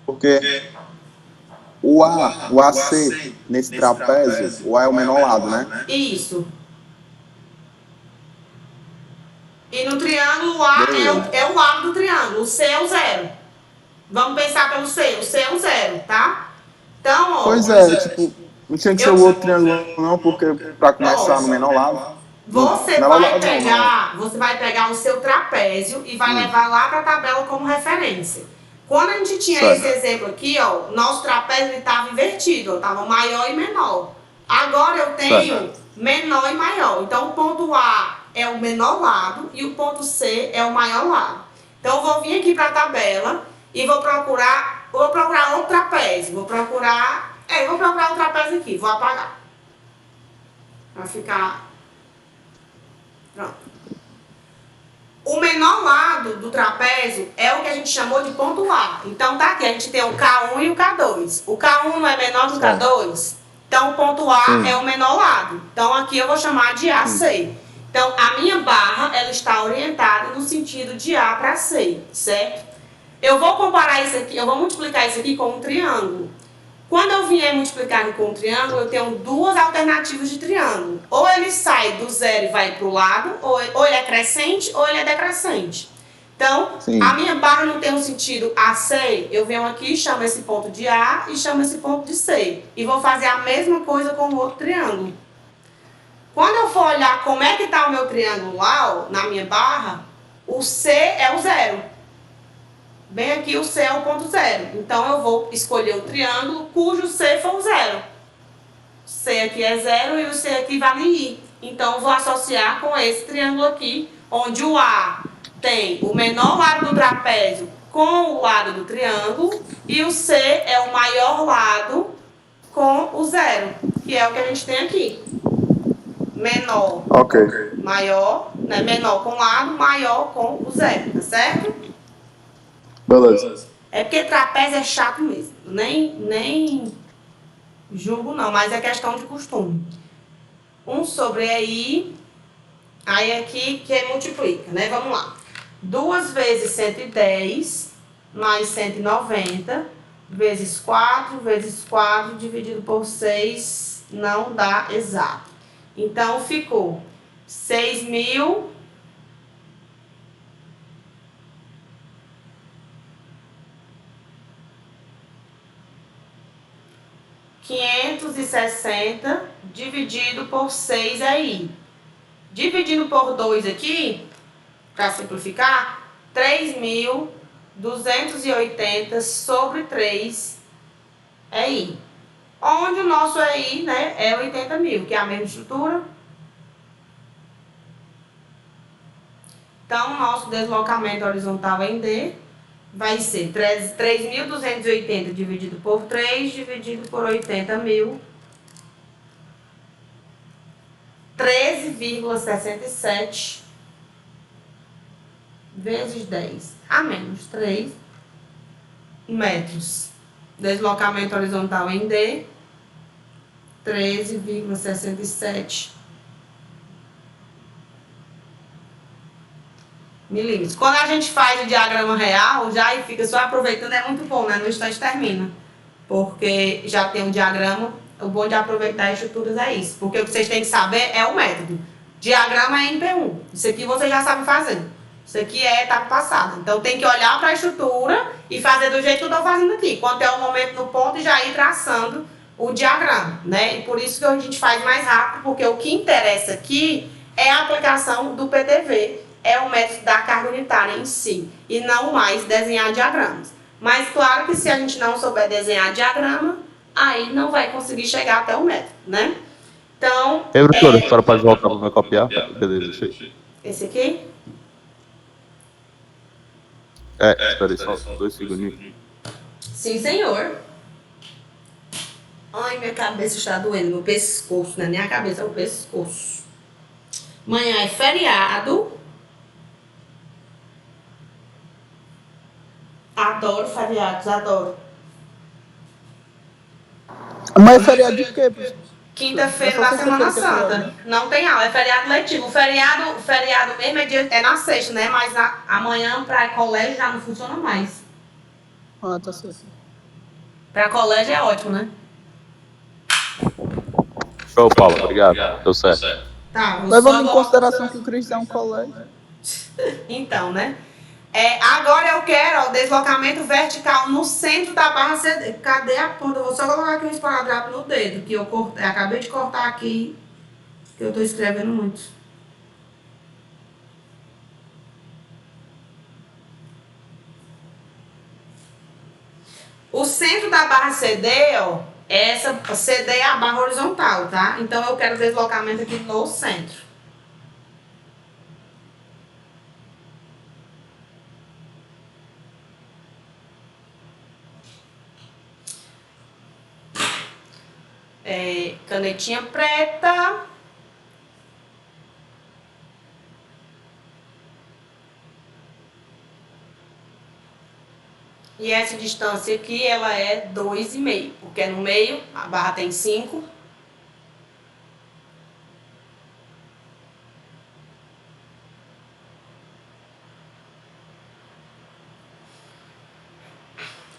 Speaker 3: porque o AC, nesse trapézio, o A é o menor lado, né?
Speaker 1: Isso. E no triângulo, o A é o lado do triângulo, o C é o zero. Vamos pensar pelo C, o C é o zero, tá? Então, ó...
Speaker 3: Pois é, tipo, não tinha que ser o outro triângulo não, porque pra começar no menor lado...
Speaker 1: Você
Speaker 3: menor
Speaker 1: vai
Speaker 3: lado não,
Speaker 1: pegar, você vai pegar o seu trapézio e vai levar lá para a tabela como referência. Quando a gente tinha
Speaker 3: Certo.
Speaker 1: esse exemplo aqui, ó, nosso trapézio estava invertido, estava maior e menor. Agora eu tenho
Speaker 3: Certo.
Speaker 1: menor e maior. Então o ponto A é o menor lado e o ponto C é o maior lado. Então eu vou vir aqui para a tabela e vou procurar outro trapézio. Vou procurar o trapézio aqui, vou apagar. Para ficar... Pronto. O menor lado do trapézio é o que a gente chamou de ponto A. Então tá aqui, a gente tem o K1 e o K2. O K1 não é menor do K2? Então o ponto A
Speaker 3: Sim.
Speaker 1: é o menor lado. Então aqui eu vou chamar de AC. Então a minha barra, ela está orientada no sentido de A para C, certo? Eu vou comparar isso aqui, eu vou multiplicar isso aqui com um triângulo. Quando eu vier multiplicar aqui com um triângulo, eu tenho duas alternativas de triângulo. Ou ele sai do zero e vai para o lado, ou ele é crescente, ou ele é decrescente. Então,
Speaker 3: Sim.
Speaker 1: a minha barra não tem um sentido AC, eu venho aqui, chamo esse ponto de A e chamo esse ponto de C. E vou fazer a mesma coisa com o outro triângulo. Quando eu for olhar como é que está o meu triângulo lá, ó, na minha barra, o C é o zero. Bem aqui o C é o ponto zero. Então eu vou escolher o triângulo cujo C for o zero. C aqui é zero e o C aqui vale I. Então eu vou associar com esse triângulo aqui, onde o A tem o menor lado do trapézio com o lado do triângulo e o C é o maior lado com o zero, que é o que a gente tem aqui. Menor,
Speaker 3: Ok.
Speaker 1: maior, né? Menor com lado, maior com o zero, tá certo?
Speaker 3: Beleza.
Speaker 1: É porque trapézio é chato mesmo. Nem julgo não, mas é questão de costume. 1 sobre I, aí aqui que multiplica, né? Vamos lá. 2 vezes 110 mais 190 vezes 4 dividido por 6 não dá exato. Então ficou 6.000 6.000 560 dividido por 6 é I. Dividindo por 2 aqui, para simplificar, 3.280 sobre 3 é I. Onde o nosso EI, né, é 80 mil, que é a mesma estrutura. Então, o nosso deslocamento horizontal em D vai ser 3.280 dividido por 3, dividido por 80 mil. 13,67 vezes 10 a menos 3 metros. Deslocamento horizontal em D, 13,67 milímetros. Quando a gente faz o diagrama real, já e fica só aproveitando, é muito bom, né? No instante termina. Porque já tem um diagrama, o bom de aproveitar as estruturas é isso. Porque o que vocês têm que saber é o método. Diagrama é MP1. Isso aqui vocês já sabem fazer. Isso aqui é etapa passada. Então tem que olhar para a estrutura e fazer do jeito que eu estou fazendo aqui. Quando é o momento no ponto e já ir traçando o diagrama, né? E por isso que a gente faz mais rápido, porque o que interessa aqui é a aplicação do PDV, é o método da carga unitária em si, e não mais desenhar diagramas. Mas claro que se a gente não souber desenhar diagrama, aí não vai conseguir chegar até o método, né? Então...
Speaker 2: Professora, a senhora pode voltar para me copiar? Beleza, deixa.
Speaker 1: Esse aqui?
Speaker 2: Espera aí, só 2 segundinhos.
Speaker 1: Sim, senhor. Ai, minha cabeça está doendo, meu pescoço, não é minha cabeça, é o pescoço. Amanhã é feriado. Adoro feriados, adoro.
Speaker 3: Mas é feriado de quê, professor?
Speaker 1: Quinta-feira da Semana Santa. Não tem aula, é feriado letivo. O feriado mesmo é na sexta, né? Mas amanhã para colégio já não funciona mais.
Speaker 3: Ah, tá certo.
Speaker 1: Para colégio é ótimo, né?
Speaker 2: Show, Paulo, obrigado. Deu certo.
Speaker 1: Tá,
Speaker 3: Levando em consideração que o Cristo é um colégio.
Speaker 1: Então, né? Agora eu quero o deslocamento vertical no centro da barra CD. Cadê a ponta? Eu vou só colocar aqui um esparadrapo no dedo, que eu acabei de cortar aqui, que eu tô escrevendo muito. O centro da barra CD, ó, essa CD é a barra horizontal, tá? Então eu quero deslocamento aqui no centro. Canetinha preta. E essa distância aqui, ela é 2,5, porque no meio a barra tem 5.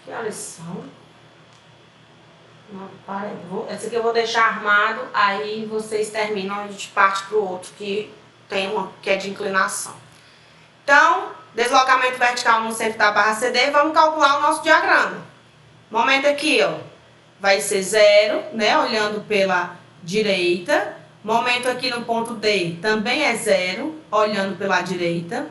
Speaker 1: Que horas são? Não, esse aqui eu vou deixar armado, aí vocês terminam, a gente parte para o outro que tem que é de inclinação. Então, deslocamento vertical no centro da barra CD, vamos calcular o nosso diagrama. Momento aqui, ó, vai ser 0, né, olhando pela direita. Momento aqui no ponto D também é 0, olhando pela direita.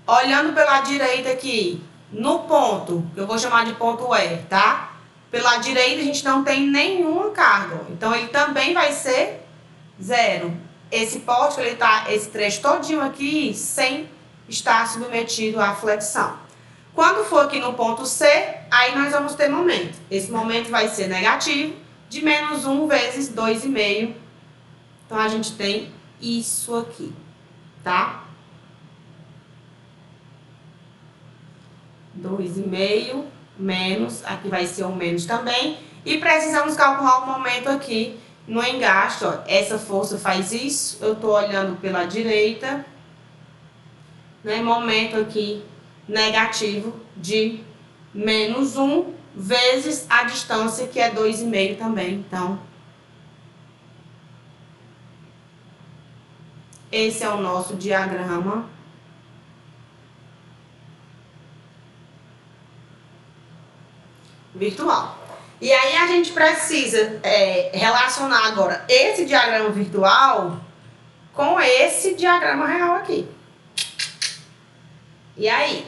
Speaker 1: Olhando pela direita aqui, no ponto, que eu vou chamar de ponto E, tá? Pela direita a gente não tem nenhuma carga, então ele também vai ser 0. Esse pórtico, ele tá, esse trecho todinho aqui, sem estar submetido à flexão. Quando for aqui no ponto C, aí nós vamos ter momento. Esse momento vai ser negativo, de menos 1 vezes 2,5. Então, a gente tem isso aqui, tá? 2,5 menos, aqui vai ser um menos também. E precisamos calcular o momento aqui no engaste, ó. Essa força faz isso, eu tô olhando pela direita, né? Momento aqui negativo de menos 1 vezes a distância, que é 2,5 também. Então, esse é o nosso diagrama virtual. E aí a gente precisa relacionar agora esse diagrama virtual com esse diagrama real aqui. E aí?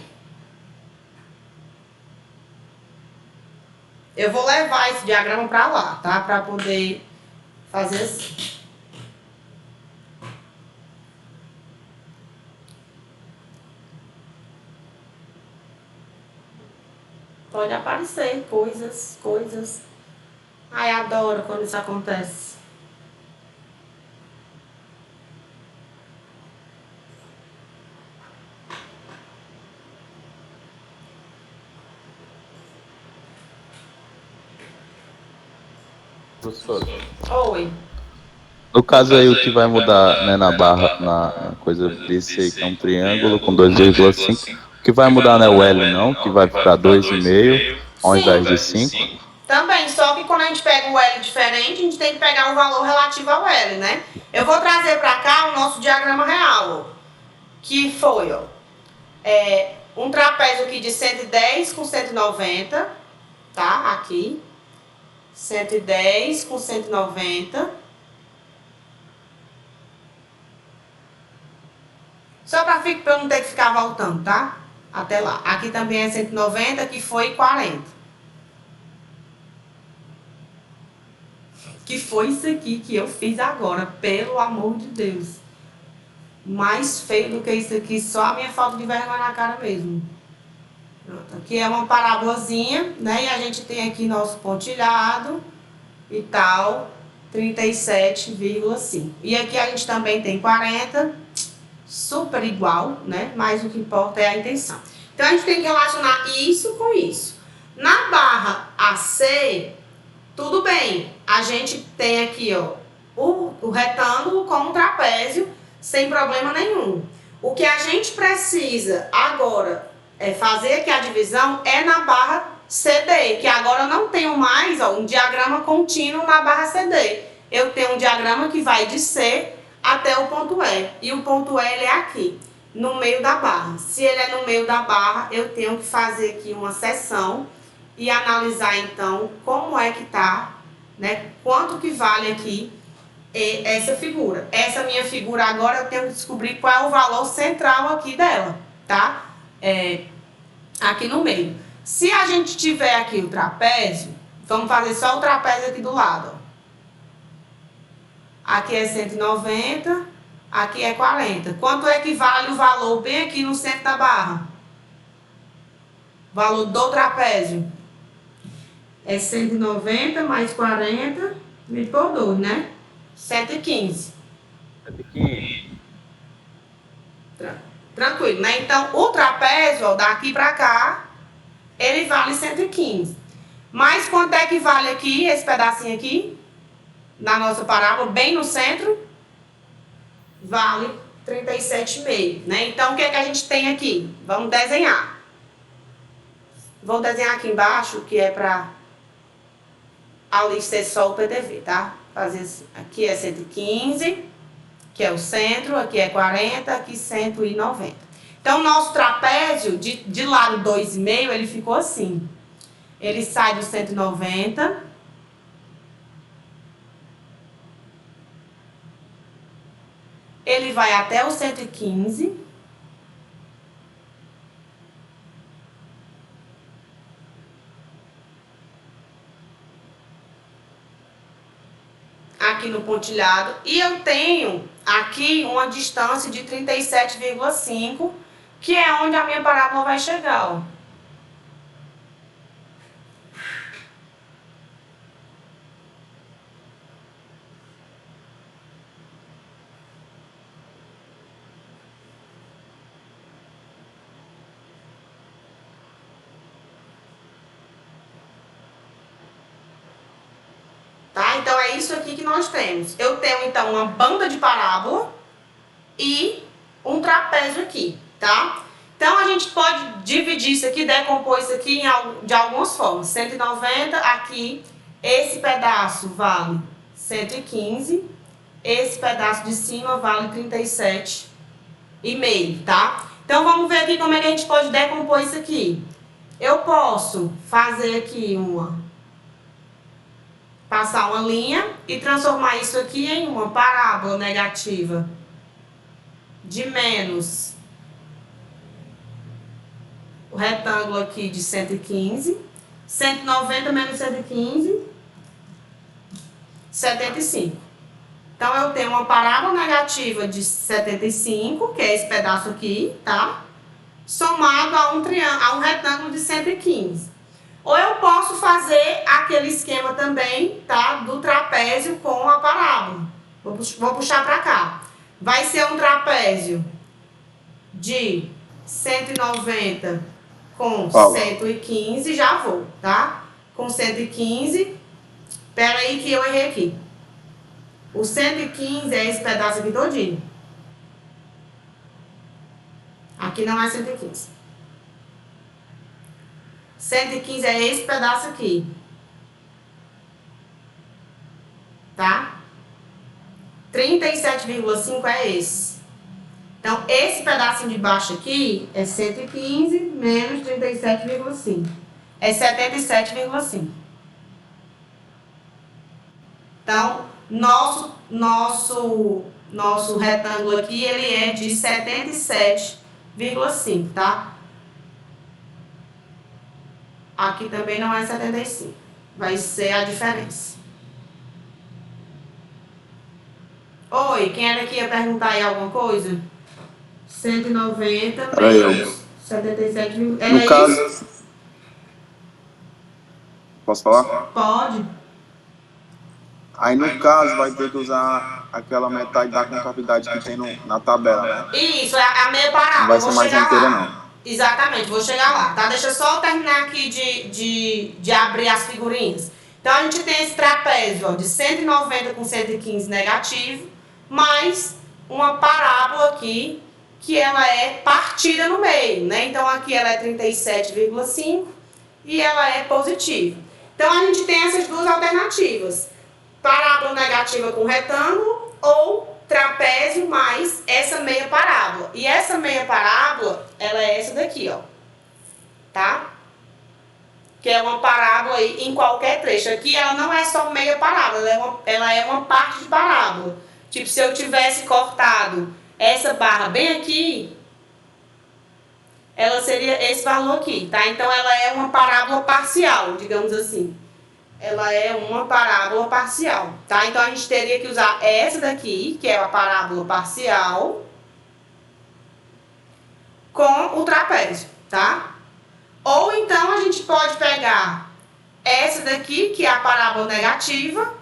Speaker 1: Eu vou levar esse diagrama para lá, tá? Para poder fazer assim. Pode aparecer coisas. Ai, adoro quando isso acontece.
Speaker 2: Professora,
Speaker 1: Oi.
Speaker 2: no caso aí, o que vai mudar, né, na barra, na coisa desse aí, que é um triângulo com 2,5, o que vai mudar não é o L, não, que vai ficar 2,5 ao invés de 5.
Speaker 1: Também, só que quando a gente pega o L diferente, a gente tem que pegar o valor relativo ao L, né? Eu vou trazer para cá o nosso diagrama real, ó, que foi, ó, um trapézio aqui de 110 com 190, tá? Aqui. 110 com 190. Só para eu não ter que ficar voltando, tá? Até lá. Aqui também é 190, que foi 40. Que foi isso aqui que eu fiz agora, pelo amor de Deus. Mais feio do que isso aqui, só a minha falta de vergonha na cara mesmo. Pronto, aqui é uma parábolazinha, né? E a gente tem aqui nosso pontilhado e tal, 37,5. E aqui a gente também tem 40, super igual, né? Mas o que importa é a intenção. Então a gente tem que relacionar isso com isso. Na barra AC, tudo bem. A gente tem aqui, ó, o retângulo com o trapézio, sem problema nenhum. O que a gente precisa agora fazer aqui a divisão é na barra CD, que agora eu não tenho mais, ó, um diagrama contínuo na barra CD. Eu tenho um diagrama que vai de C até o ponto E. E o ponto E ele é aqui, no meio da barra. Se ele é no meio da barra, eu tenho que fazer aqui uma seção e analisar então como é que tá, né? Quanto que vale aqui essa figura. Essa minha figura agora eu tenho que descobrir qual é o valor central aqui dela, tá? Aqui no meio. Se a gente tiver aqui o trapézio, vamos fazer só o trapézio aqui do lado, ó. Aqui é 190, aqui é 40. Quanto é que vale o valor bem aqui no centro da barra? Valor do trapézio é 190 mais 40 dividido por 2, né? 115.
Speaker 2: 115.
Speaker 1: Tranquilo, né? Então, o trapézio, ó, daqui pra cá, ele vale 115. Mas quanto é que vale aqui, esse pedacinho aqui, na nossa parábola, bem no centro? Vale 37,5, né? Então, o que é que a gente tem aqui? Vamos desenhar. Vou desenhar aqui embaixo, que é pra ali ser só o PDV, tá? Fazer assim. Aqui é 115, que é o centro, aqui é 40, aqui 190. Então, o nosso trapézio, de lado 2,5, ele ficou assim. Ele sai do 190. Ele vai até o 115. Aqui no pontilhado. E eu tenho aqui uma distância de 37,5, que é onde a minha parábola vai chegar, ó. Tá? Então, é isso aqui que nós temos. Eu tenho, então, uma banda de parábola e um trapézio aqui, tá? Então, a gente pode dividir isso aqui, decompor isso aqui de algumas formas. 190, aqui, esse pedaço vale 115, esse pedaço de cima vale 37,5, tá? Então, vamos ver aqui como é que a gente pode decompor isso aqui. Eu posso fazer aqui uma passar uma linha e transformar isso aqui em uma parábola negativa de menos o retângulo aqui de 115, 190 menos 115, 75. Então, eu tenho uma parábola negativa de 75, que é esse pedaço aqui, tá? Somado a um retângulo de 115. Ou eu posso fazer aquele esquema também, tá? Do trapézio com a parábola. Vou puxar para cá. Vai ser um trapézio de 190 com 115, já vou, tá? Com 115, pera aí que eu errei aqui. O 115 é esse pedaço aqui todinho. Aqui não é 115. 115 é esse pedaço aqui. Tá? 37,5 é esse. Então, esse pedacinho de baixo aqui é 115 menos 37,5. É 77,5. Então, nosso retângulo aqui, ele é de 77,5, tá? Aqui também não é 75. Vai ser a diferença. Oi, quem era que ia perguntar aí alguma coisa? 190 menos 77.
Speaker 3: No caso... Posso falar?
Speaker 1: Pode.
Speaker 3: Aí, no caso, vai ter que usar aquela metade da concavidade que tem na tabela, né?
Speaker 1: Isso, é a meia parábola.
Speaker 3: Não vai ser mais inteira, não.
Speaker 1: Exatamente, vou chegar lá, tá? Deixa eu só terminar aqui de abrir as figurinhas. Então, a gente tem esse trapézio, ó, de 190 com 115 negativo, mais uma parábola aqui, que ela é partida no meio, né? Então, aqui ela é 37,5 e ela é positiva. Então, a gente tem essas duas alternativas. Parábola negativa com retângulo ou trapézio mais essa meia parábola. E essa meia parábola, ela é essa daqui, ó. Tá? Que é uma parábola aí em qualquer trecho. Aqui ela não é só meia parábola, ela é uma parte de parábola. Tipo, se eu tivesse cortado essa barra bem aqui, ela seria esse valor aqui, tá? Então, ela é uma parábola parcial, digamos assim. Ela é uma parábola parcial, tá? Então, a gente teria que usar essa daqui, que é a parábola parcial, com o trapézio, tá? Ou então, a gente pode pegar essa daqui, que é a parábola negativa,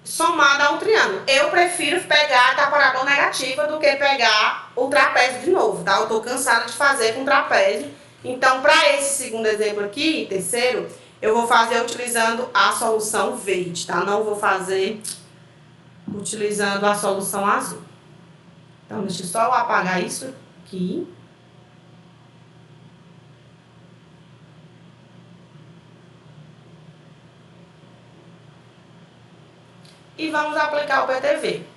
Speaker 1: somada ao triângulo. Eu prefiro pegar a parábola negativa do que pegar o trapézio de novo, tá? Eu tô cansada de fazer com trapézio. Então, para esse segundo exemplo aqui, terceiro, eu vou fazer utilizando a solução verde, tá? Não vou fazer utilizando a solução azul. Então, deixa eu só apagar isso aqui. E vamos aplicar o PTV.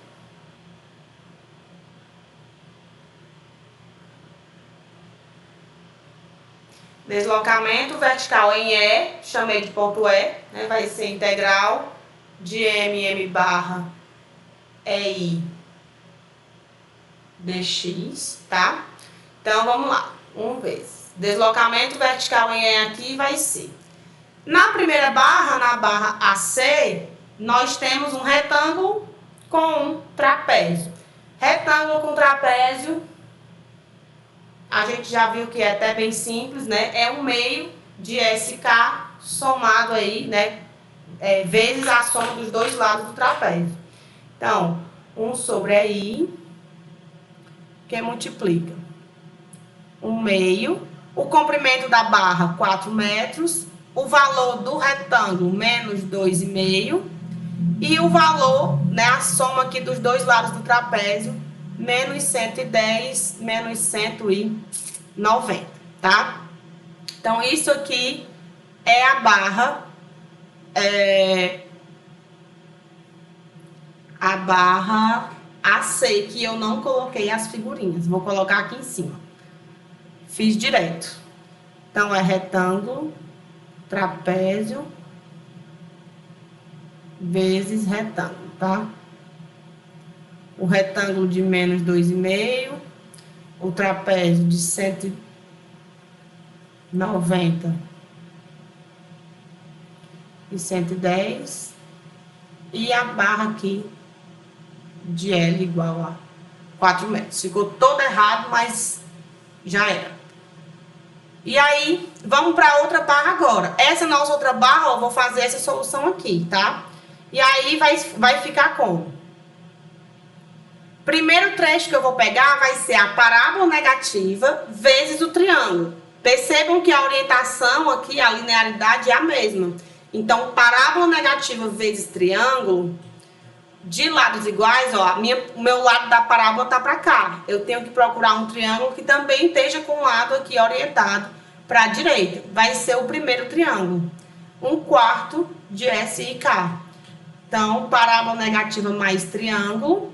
Speaker 1: Deslocamento vertical em E, chamei de ponto E, né? Vai ser integral de M barra EI dx, tá? Então, vamos lá. Vamos ver. Deslocamento vertical em E aqui vai ser. Na primeira barra, na barra AC, nós temos um retângulo com um trapézio. Retângulo com trapézio, a gente já viu que é até bem simples, né? É um meio de SK somado aí, né? Vezes a soma dos dois lados do trapézio. Então, 1 sobre EI, que multiplica 1 meio. O comprimento da barra, 4 metros. O valor do retângulo, menos 2,5. E o valor, né? A soma aqui dos dois lados do trapézio, menos 110, menos 190, tá? Então, isso aqui é a barra, AC, que eu não coloquei as figurinhas. Vou colocar aqui em cima. Fiz direto. Então, é retângulo, trapézio, vezes retângulo, tá? O retângulo de menos 2,5, o trapézio de 190 e 110, e a barra aqui de L igual a 4 metros. Ficou todo errado, mas já era. E aí, vamos para outra barra agora. Essa nossa outra barra, eu vou fazer essa solução aqui, tá? E aí, vai ficar como? Primeiro trecho que eu vou pegar vai ser a parábola negativa vezes o triângulo. Percebam que a orientação aqui, a linearidade é a mesma. Então, parábola negativa vezes triângulo, de lados iguais, ó, o meu lado da parábola tá para cá. Eu tenho que procurar um triângulo que também esteja com o lado aqui orientado para a direita. Vai ser o primeiro triângulo. 1/4 de SIK. Então, parábola negativa mais triângulo,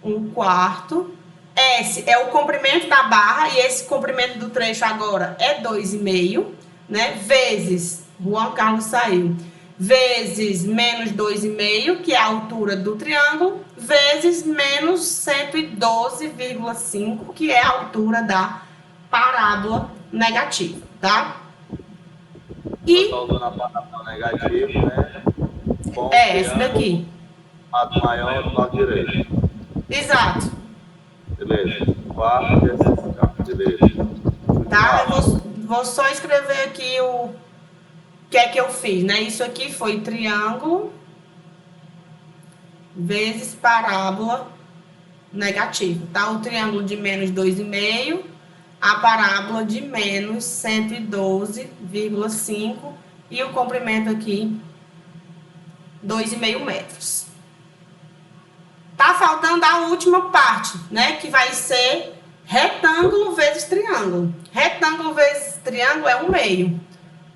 Speaker 1: 1/4. S é o comprimento da barra, e esse comprimento do trecho agora é 2,5, né? Vezes, Juan Carlos saiu, vezes menos 2,5, que é a altura do triângulo, vezes menos 112,5, que é a altura da parábola negativa, tá? E
Speaker 2: na parábola negativa, né?
Speaker 1: esse daqui.
Speaker 2: Lado maior do lado direito.
Speaker 1: Exato.
Speaker 2: Beleza. 4 vezes beleza.
Speaker 1: Tá? Eu vou só escrever aqui o que é que eu fiz, né? Isso aqui foi triângulo vezes parábola negativa, tá? O triângulo de menos 2,5, a parábola de menos 112,5 e o comprimento aqui 2,5 metros. Tá faltando a última parte, né? Que vai ser retângulo vezes triângulo. Retângulo vezes triângulo é 1/2.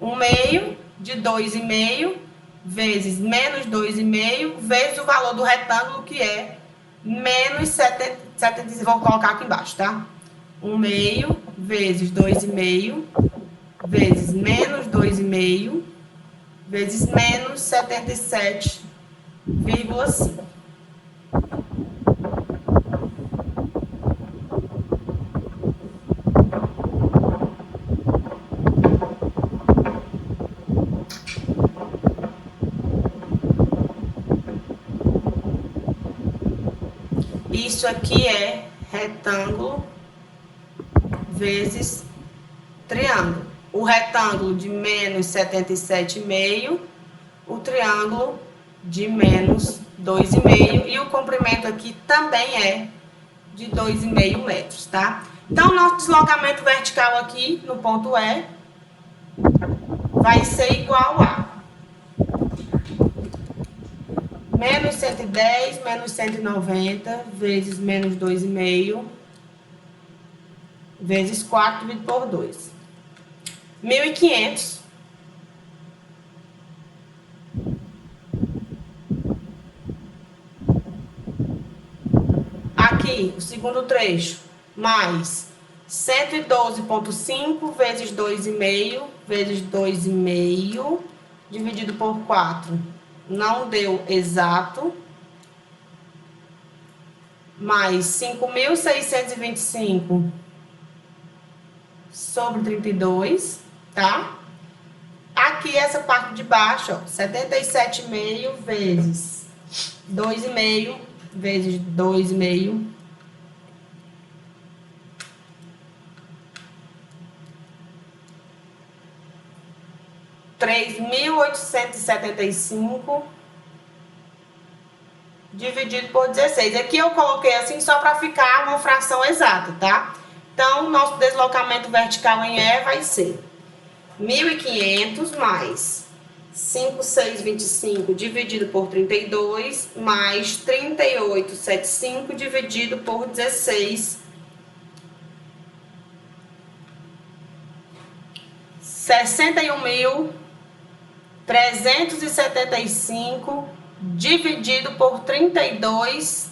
Speaker 1: 1/2 de 2,5 vezes menos 2,5 vezes o valor do retângulo, que é menos 70, vou colocar aqui embaixo, tá? 1/2 vezes 2,5 vezes menos 2,5 vezes menos 77,5. Isso aqui é retângulo vezes triângulo. O retângulo de menos 77,5, o triângulo de menos 2,5, e o comprimento aqui também é de 2,5 metros, tá? Então, nosso deslocamento vertical aqui no ponto E vai ser igual a menos 110 menos 190 vezes menos 2,5 vezes 4 dividido por 2. 1.500 aqui, o segundo trecho, mais 112,5 vezes 2,5 vezes 2,5 dividido por 4. Não deu exato. Mais 5.625 sobre 32, tá? Aqui, essa parte de baixo, ó, 77,5 vezes 2,5 vezes 2,5. R$3.875 dividido por 16. Aqui eu coloquei assim só para ficar uma fração exata, tá? Então, nosso deslocamento vertical em E vai ser 1.500 mais 5.625 dividido por 32 mais 38.75 dividido por 16. 61.375 dividido por 32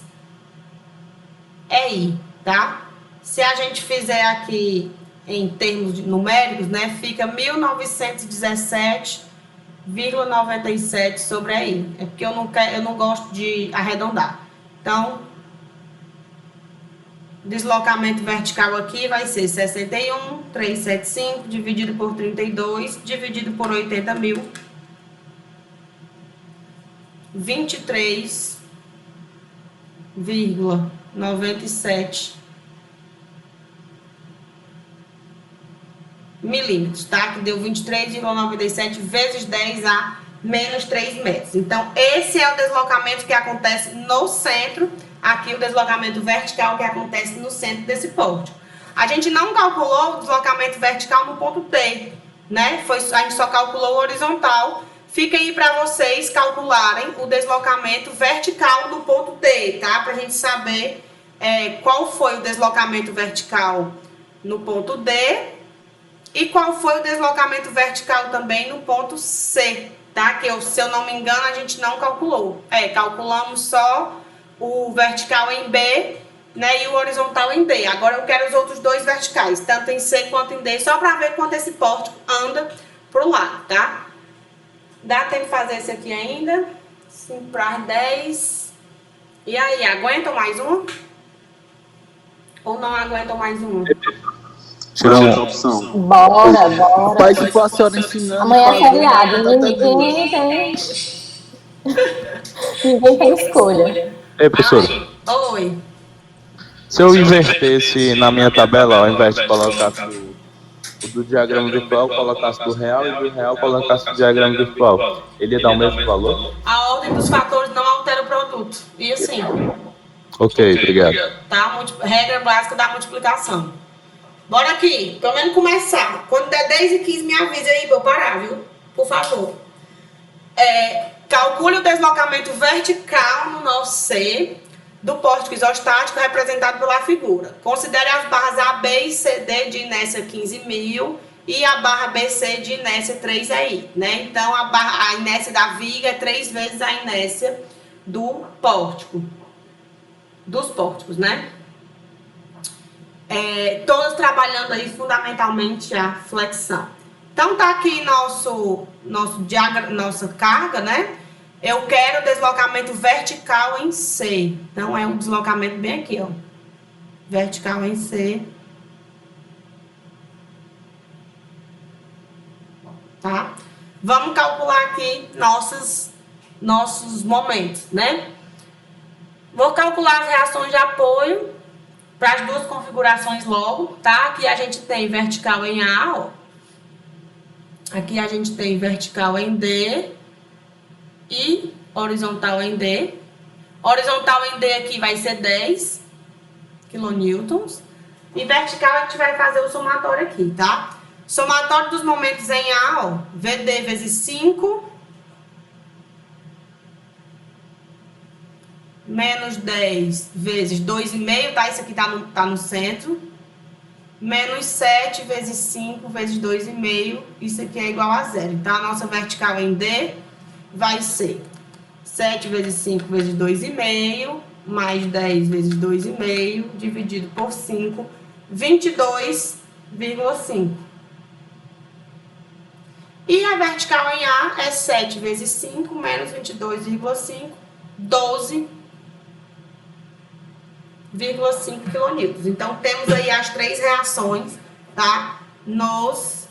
Speaker 1: é I, tá? Se a gente fizer aqui em termos numéricos, né, fica 1917 0,97 sobre aí. É porque eu não gosto de arredondar. Então, deslocamento vertical aqui vai ser 61,375 dividido por 32, dividido por 80 mil. 23,97 milímetros, tá? Que deu 23,97 vezes 10 a menos 3 metros. Então, esse é o deslocamento que acontece no centro. Aqui o deslocamento vertical que acontece no centro desse pórtico. A gente não calculou o deslocamento vertical no ponto D, né? A gente só calculou o horizontal. Fica aí para vocês calcularem o deslocamento vertical no ponto D, tá? Pra gente saber qual foi o deslocamento vertical no ponto D e qual foi o deslocamento vertical também no ponto C, tá? Que se eu não me engano, a gente não calculou. Calculamos só o vertical em B, né, e o horizontal em D. Agora eu quero os outros dois verticais, tanto em C quanto em D, só para ver quanto esse pórtico anda pro lado, tá? Dá tempo de fazer esse aqui ainda? 5 para as 10. E aí, aguentam mais um? Ou não aguentam mais um?
Speaker 3: Tirando outra opção.
Speaker 4: Bora.
Speaker 5: Rapaz, se for a senhora ensinando.
Speaker 4: Amanhã é feriado, ninguém tem escolha.
Speaker 2: Ei, professora,
Speaker 1: Oi.
Speaker 2: se eu invertesse na minha tabela, ao invés de colocar o do diagrama virtual, colocasse do real e do real colocasse do diagrama virtual, ele ia dar o mesmo valor?
Speaker 1: A ordem dos fatores não altera o produto. E assim,
Speaker 2: Ok, obrigado.
Speaker 1: tá? Regra básica da multiplicação. Bora aqui, pelo menos começar. Quando der 10 e 15, me avisa aí pra eu parar, viu? Por favor. Calcule o deslocamento vertical no nó C do pórtico isostático representado pela figura. Considere as barras AB e CD de inércia 15.000 e a barra BC de inércia 3 aí, né? Então, a inércia da viga é 3 vezes a inércia do pórtico. Dos pórticos, né? Todos trabalhando aí fundamentalmente a flexão. Então, tá aqui nossa carga, né? Eu quero deslocamento vertical em C. Então, é um deslocamento bem aqui, ó. Vertical em C. Tá? Vamos calcular aqui nossos momentos, né? Vou calcular as reações de apoio para as duas configurações logo, tá? Aqui a gente tem vertical em A, ó. Aqui a gente tem vertical em D e horizontal em D. Horizontal em D aqui vai ser 10 quilonewtons. E vertical a gente vai fazer o somatório aqui, tá? Somatório dos momentos em A, ó. VD vezes 5 menos 10 vezes 2,5, tá? Isso aqui tá no centro. Menos 7 vezes 5 vezes 2,5. Isso aqui é igual a 0. Então, a nossa vertical em D vai ser 7 vezes 5 vezes 2,5, mais 10 vezes 2,5, dividido por 5, 22,5. E a vertical em A é 7 vezes 5 menos 22,5, 12,5 quilonewtons. Então, temos aí as três reações, tá? Nos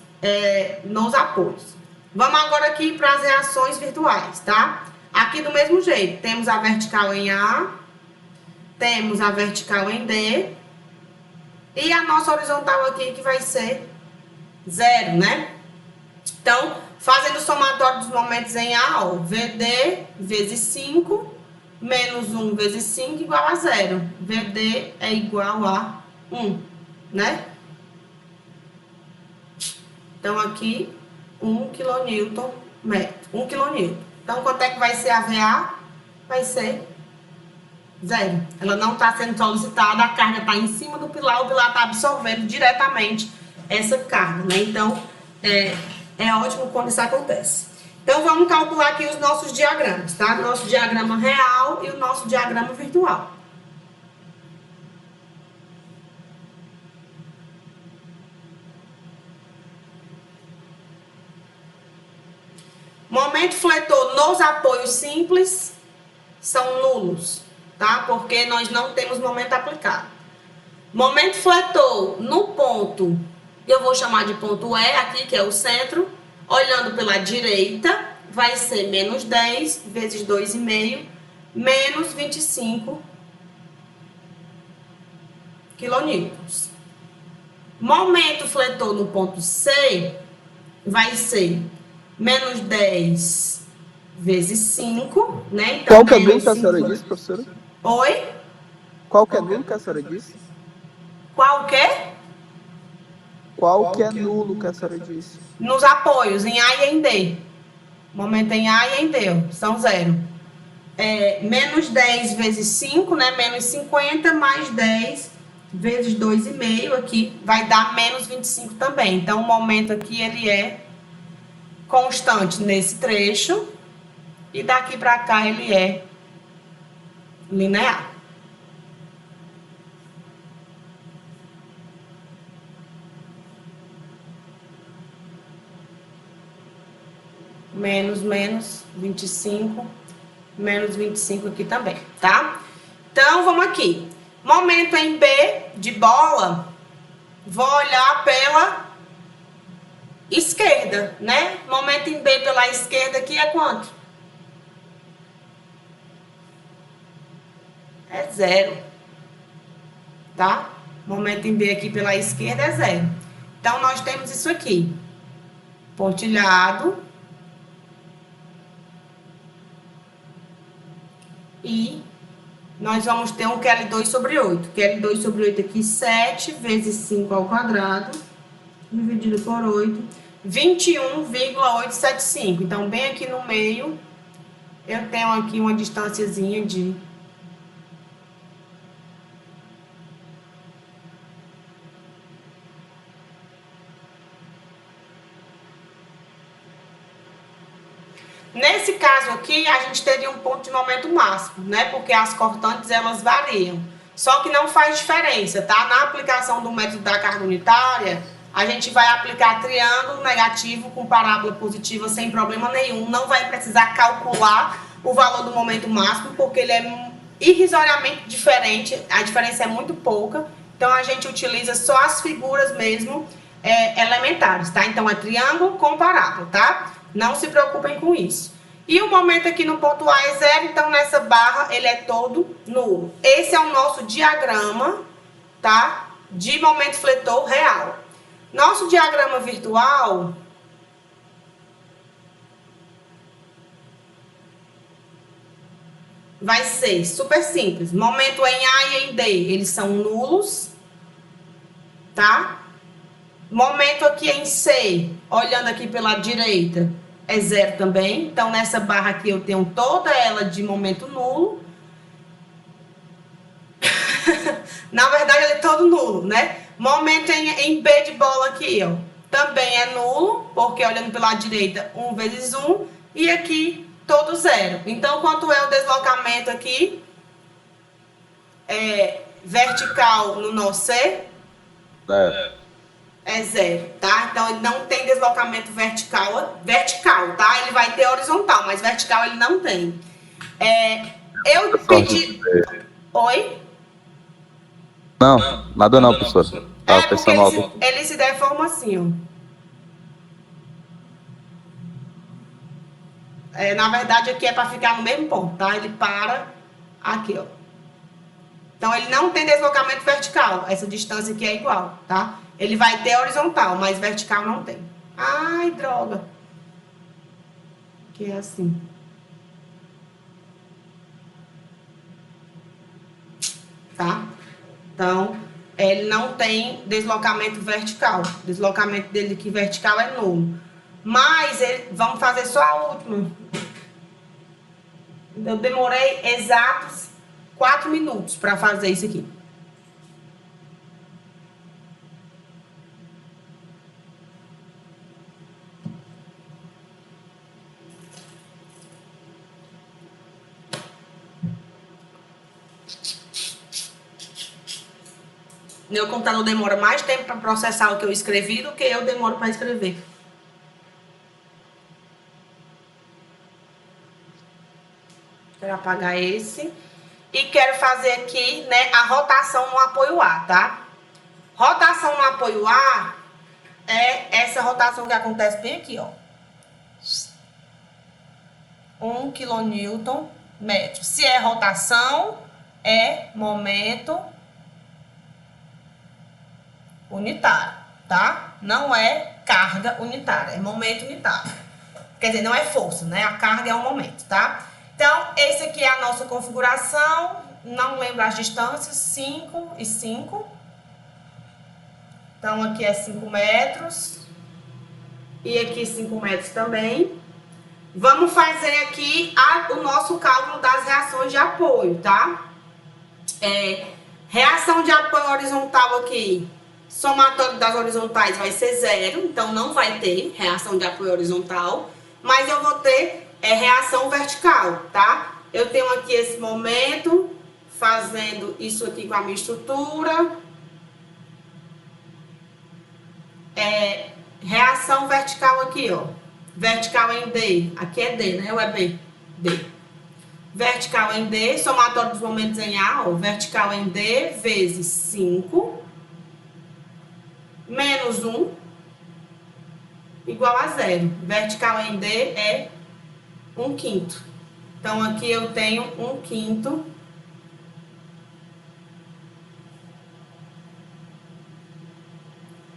Speaker 1: apoios. Vamos agora aqui para as reações virtuais, tá? Aqui do mesmo jeito, temos a vertical em A, temos a vertical em D, e a nossa horizontal aqui que vai ser 0, né? Então, fazendo o somatório dos momentos em A, ó, VD vezes 5 menos 1 vezes 5 igual a 0. VD é igual a 1, né? Então, aqui, 1 kN metro. 1 kN. Então, quanto é que vai ser a VA? Vai ser 0. Ela não está sendo solicitada, a carga está em cima do pilar, o pilar está absorvendo diretamente essa carga, né? Então, é ótimo quando isso acontece. Então, vamos calcular aqui os nossos diagramas, tá? Nosso diagrama real e o nosso diagrama virtual. Momento fletor nos apoios simples são nulos, tá? Porque nós não temos momento aplicado. Momento fletor no ponto, eu vou chamar de ponto E aqui, que é o centro, olhando pela direita, vai ser menos 10 vezes 2,5, menos 25 quilonewtons. Momento fletor no ponto C vai ser menos 10 vezes 5, né? Então,
Speaker 5: Qual que é nulo
Speaker 1: menos
Speaker 5: que a senhora
Speaker 1: 5.
Speaker 5: disse, professora?
Speaker 1: Oi?
Speaker 5: Qual que é nulo que a senhora disse?
Speaker 1: Qual que é?
Speaker 5: Qual que é nulo que a senhora disse?
Speaker 1: Nos apoios, em A e em D. Momento em A e em D, ó, são zero. Menos 10 vezes 5, né? Menos 50 mais 10 vezes 2,5 aqui vai dar menos 25 também. Então, o momento aqui, ele é constante nesse trecho e daqui para cá ele é linear. Menos 25, menos 25 aqui também, tá? Então, vamos aqui. Momento em B de bola, vou olhar pela esquerda, né? Momento em B pela esquerda aqui é quanto? É zero, tá? Momento em B aqui pela esquerda é zero. Então, nós temos isso aqui. Pontilhado. E nós vamos ter um QL2 sobre 8. QL2 sobre 8 aqui, 7 vezes 5 ao quadrado, dividido por 8, 21,875. Então, bem aqui no meio, eu tenho aqui uma distânciazinha de... Nesse caso aqui, a gente teria um ponto de momento máximo, né? Porque as cortantes, elas variam. Só que não faz diferença, tá? Na aplicação do método da carga unitária, a gente vai aplicar triângulo negativo com parábola positiva sem problema nenhum. Não vai precisar calcular o valor do momento máximo, porque ele é irrisoriamente diferente. A diferença é muito pouca. Então, a gente utiliza só as figuras mesmo elementares, tá? Então, é triângulo com parábola, tá? Não se preocupem com isso. E o momento aqui no ponto A é zero, então nessa barra ele é todo nulo. Esse é o nosso diagrama, tá? De momento fletor real. Nosso diagrama virtual vai ser super simples. Momento em A e em D, eles são nulos, tá? Momento aqui em C, olhando aqui pela direita, é zero também. Então, nessa barra aqui eu tenho toda ela de momento nulo. Na verdade, ele é todo nulo, né? Momento em B de bola aqui, ó, também é nulo, porque olhando pela direita, 1 vezes 1, e aqui todo zero. Então, quanto é o deslocamento aqui? Vertical no nó C?
Speaker 2: Zero.
Speaker 1: É zero, tá? Então, ele não tem deslocamento vertical, tá? Ele vai ter horizontal, mas vertical ele não tem. Eu pedi... Oi?
Speaker 2: Não, nada não, professor. Tava
Speaker 1: Porque
Speaker 2: pensando algo.
Speaker 1: ele se deforma assim, ó. Na verdade, aqui é para ficar no mesmo ponto, tá? Ele para aqui, ó. Então, ele não tem deslocamento vertical. Essa distância aqui é igual, tá? Ele vai ter horizontal, mas vertical não tem. Ai, droga. Que é assim. Tá? Então, ele não tem deslocamento vertical. O deslocamento dele aqui vertical é nulo. Mas, vamos fazer só a última. Eu demorei exatos 4 minutos para fazer isso aqui. Meu computador demora mais tempo para processar o que eu escrevi do que eu demoro para escrever. Quero apagar esse. E quero fazer aqui, né, a rotação no apoio A, tá? Rotação no apoio A é essa rotação que acontece bem aqui, ó. 1 kN metro. Se é rotação, é momento unitário, tá? Não é carga unitária, é momento unitário. Quer dizer, não é força, né? A carga é o momento, tá? Então, esse aqui é a nossa configuração. Não lembro as distâncias, 5 e 5. Então, aqui é 5 metros. E aqui 5 metros também. Vamos fazer aqui o nosso cálculo das reações de apoio, tá? Reação de apoio horizontal aqui, somatório das horizontais vai ser 0, então não vai ter reação de apoio horizontal, mas eu vou ter reação vertical, tá? Eu tenho aqui esse momento, fazendo isso aqui com a minha estrutura. Reação vertical aqui, ó. Vertical em D, aqui é D, né? Ou é B? D. Vertical em D, somatório dos momentos em A, ó. Vertical em D vezes 5 menos 1 igual a 0. Vertical em D é 1/5. Então, aqui eu tenho 1/5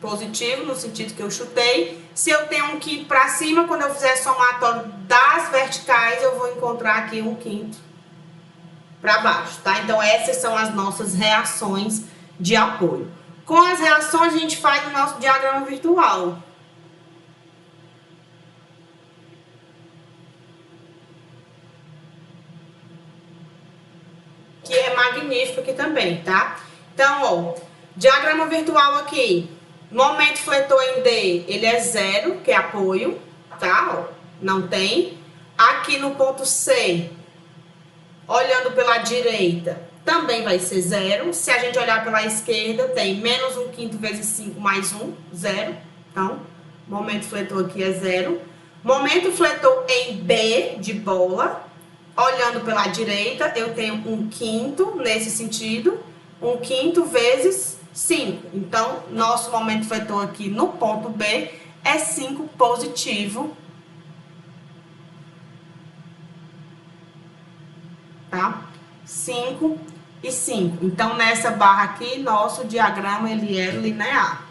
Speaker 1: positivo, no sentido que eu chutei. Se eu tenho 1/5 para cima, quando eu fizer somatório das verticais, eu vou encontrar aqui 1/5 para baixo, tá? Então, essas são as nossas reações de apoio. Com as reações, a gente faz o nosso diagrama virtual. Que é magnífico aqui também, tá? Então, ó, diagrama virtual aqui. Momento fletor em D, ele é 0, que é apoio, tá? Ó, não tem. Aqui no ponto C, olhando pela direita, também vai ser 0. Se a gente olhar pela esquerda, tem menos 1/5 vezes 5 mais 1, 0. Então, momento fletor aqui é 0. Momento fletor em B, de bola, olhando pela direita, eu tenho 1/5 nesse sentido. 1/5 vezes 5. Então, nosso momento fletor aqui no ponto B é 5 positivo. Tá? 5 e 5. Então, nessa barra aqui, nosso diagrama ele é linear.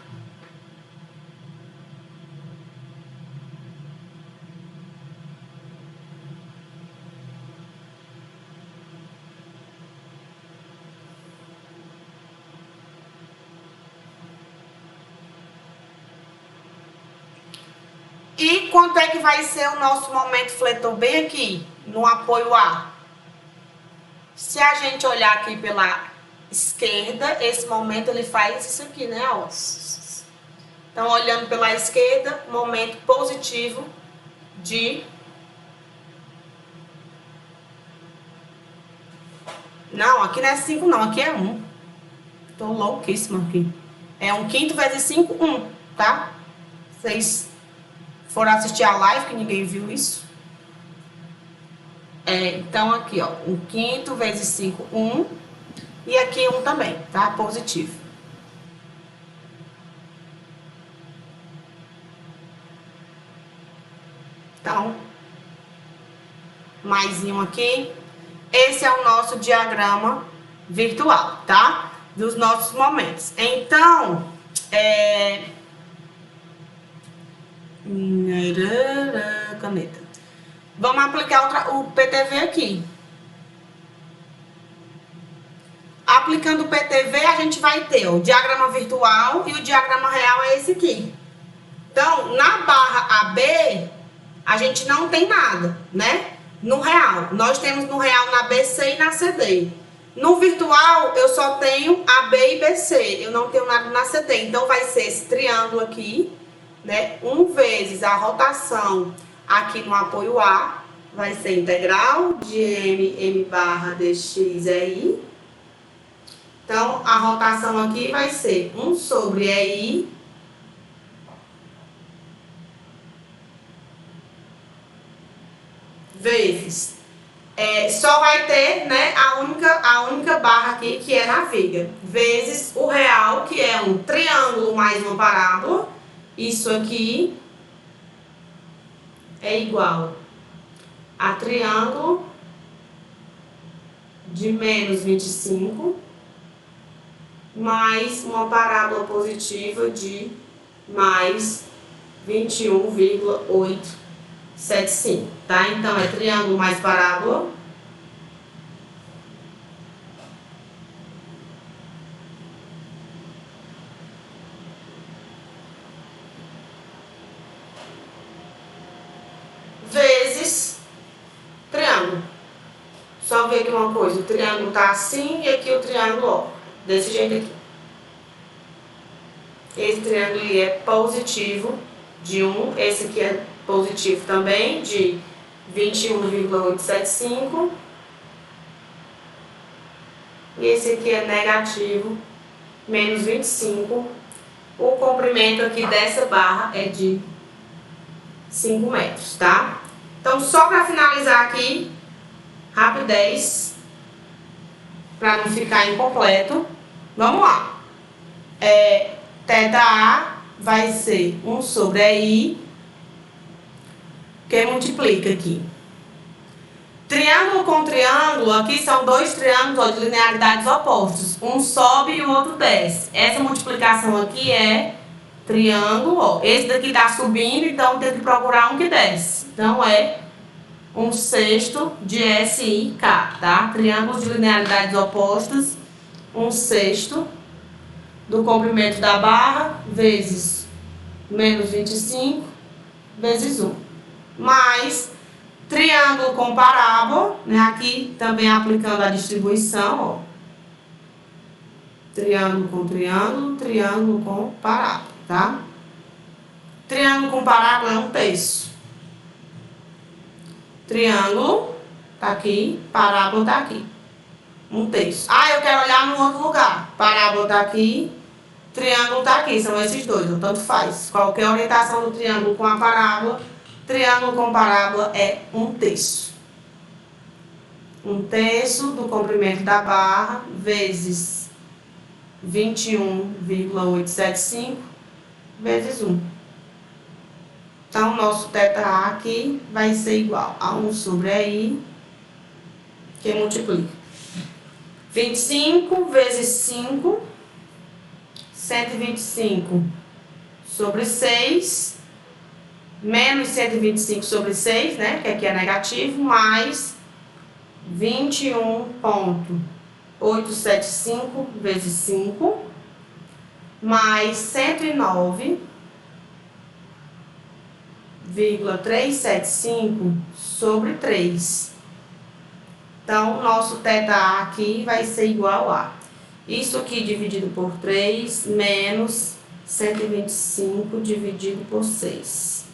Speaker 1: E quanto é que vai ser o nosso momento fletor bem aqui, no apoio A? Se a gente olhar aqui pela esquerda, esse momento ele faz isso aqui, né? Ó. Então, olhando pela esquerda, momento positivo de... Não, aqui não é 5 não, aqui é 1. Tô louquíssima aqui. É 1/5 vezes 5, 1, tá? Vocês foram assistir a live, que ninguém viu isso. Então, aqui, ó, 1/5 vezes 5, 1. E aqui 1 também, tá? Positivo. Então, mais um aqui. Esse é o nosso diagrama virtual, tá? Dos nossos momentos. Então, caneta. Vamos aplicar o PTV aqui. Aplicando o PTV, a gente vai ter o diagrama virtual e o diagrama real é esse aqui. Então, na barra AB, a gente não tem nada, né? No real. Nós temos no real na BC e na CD. No virtual, eu só tenho AB e BC. Eu não tenho nada na CD. Então, vai ser esse triângulo aqui, né? 1 vezes a rotação aqui no apoio A, vai ser integral de M barra dx é I. Então, a rotação aqui vai ser 1 sobre EI vezes só vai ter, né, a única barra aqui, que é na viga, vezes o real, que é um triângulo mais uma parábola. Isso aqui é igual a triângulo de menos 25 mais uma parábola positiva de mais 21,875, tá? Então, é triângulo mais parábola vezes triângulo. Só ver aqui uma coisa, o triângulo tá assim e aqui o triângulo, ó, desse jeito aqui. Esse triângulo ali é positivo de 1, esse aqui é positivo também, de 21,875. E esse aqui é negativo, menos 25. O comprimento aqui dessa barra é de 5 metros, tá? Então, só para finalizar aqui, rapidez, para não ficar incompleto, vamos lá. Θ vai ser 1 sobre EI, que multiplica aqui. Triângulo com triângulo, aqui são dois triângulos de linearidades opostas. Um sobe e o outro desce. Essa multiplicação aqui é triângulo, ó. Esse daqui tá subindo, então tem que procurar um que desce. Então, é 1/6 de SIK, tá? Triângulos de linearidades opostas, 1/6 do comprimento da barra, vezes menos 25, vezes 1. Mais triângulo com parábola, né? Aqui também aplicando a distribuição, ó. Triângulo com triângulo, triângulo com parábola, tá? Triângulo com parábola é 1/3. Triângulo tá aqui, parábola tá aqui. 1/3. Ah, eu quero olhar no outro lugar. Parábola tá aqui, triângulo tá aqui. São esses dois, tanto faz. Qualquer orientação do triângulo com a parábola, triângulo com parábola é 1/3. 1/3 do comprimento da barra vezes 21,875 vezes 1. Então, nosso θA aqui vai ser igual a 1 sobre EI, que multiplica 25 vezes 5, 125 sobre 6, menos 125 sobre 6, né, que aqui é negativo, mais 21,875 vezes 5, mais 109,375 sobre 3. Então, nosso θA aqui vai ser igual a isso aqui dividido por 3, menos 125 dividido por 6.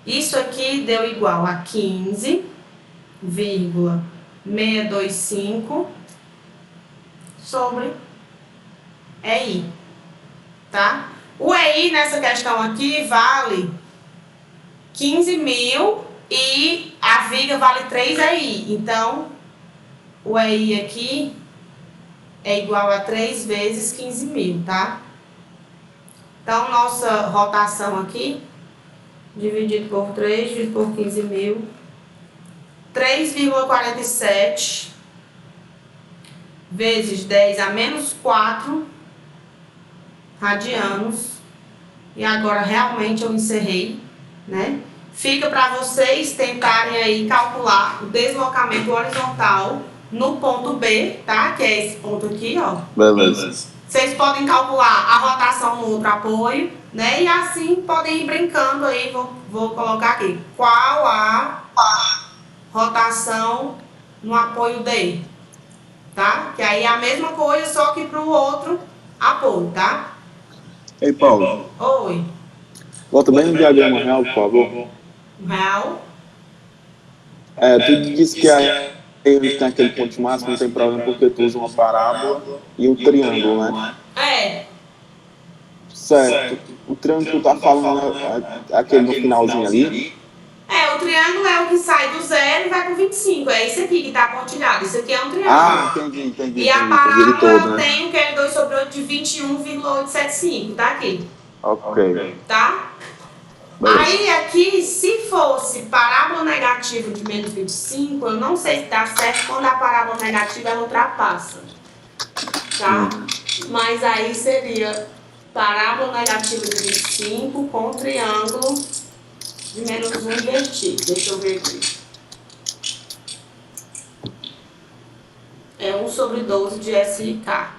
Speaker 1: Isso aqui deu igual a 15,625 sobre EI, tá? O EI nessa questão aqui vale 15.000 e a viga vale 3 EI. Então, o EI aqui é igual a 3 vezes 15.000, tá? Então, nossa rotação aqui, dividido por 3, dividido por 15.000, 3,47 vezes 10 a menos 4 radianos. E agora, realmente, eu encerrei, né? Fica para vocês tentarem aí calcular o deslocamento horizontal no ponto B, tá? Que é esse ponto aqui, ó.
Speaker 3: Beleza.
Speaker 1: Vocês podem calcular a rotação no outro apoio, né? E assim podem ir brincando aí. Vou colocar aqui. Qual a rotação no apoio D? Tá? Que aí é a mesma coisa, só que para o outro apoio, tá?
Speaker 3: Ei, Paulo,
Speaker 1: Oi.
Speaker 3: volta bem no diagrama real, por favor.
Speaker 1: Real.
Speaker 3: Tu disse que aí onde tem aquele ponto máximo não tem problema porque tu usa uma parábola e um triângulo, né?
Speaker 1: É.
Speaker 3: Certo. O triângulo que tu tá falando é aquele no finalzinho ali?
Speaker 1: O triângulo é o que sai do 0 e vai pro 25. É esse aqui que tá pontilhado. Isso aqui é um triângulo.
Speaker 3: Ah, entendi.
Speaker 1: E a
Speaker 3: Ele
Speaker 1: parábola
Speaker 3: todo, né?
Speaker 1: tem o QL2 sobre 8 de 21,875, tá aqui,
Speaker 3: Ok.
Speaker 1: tá?
Speaker 3: Beleza.
Speaker 1: Aí aqui, se fosse parábola negativa de menos 25, eu não sei se dá certo quando a parábola negativa ela ultrapassa, tá? Mas aí seria parábola negativa de 25 com triângulo de menos 1 invertido. Deixa eu ver aqui. É 1 sobre 12 de S e K.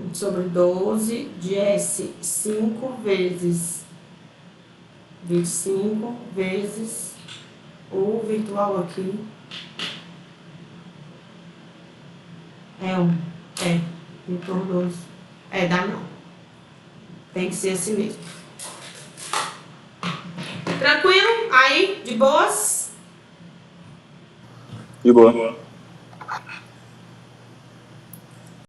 Speaker 1: 1 sobre 12 de S, 5 vezes 25 vezes o virtual aqui. É 1. É. Virtual 12. É, dá não. Tem que ser assim mesmo. Tranquilo? Aí, de boas?
Speaker 3: De boa.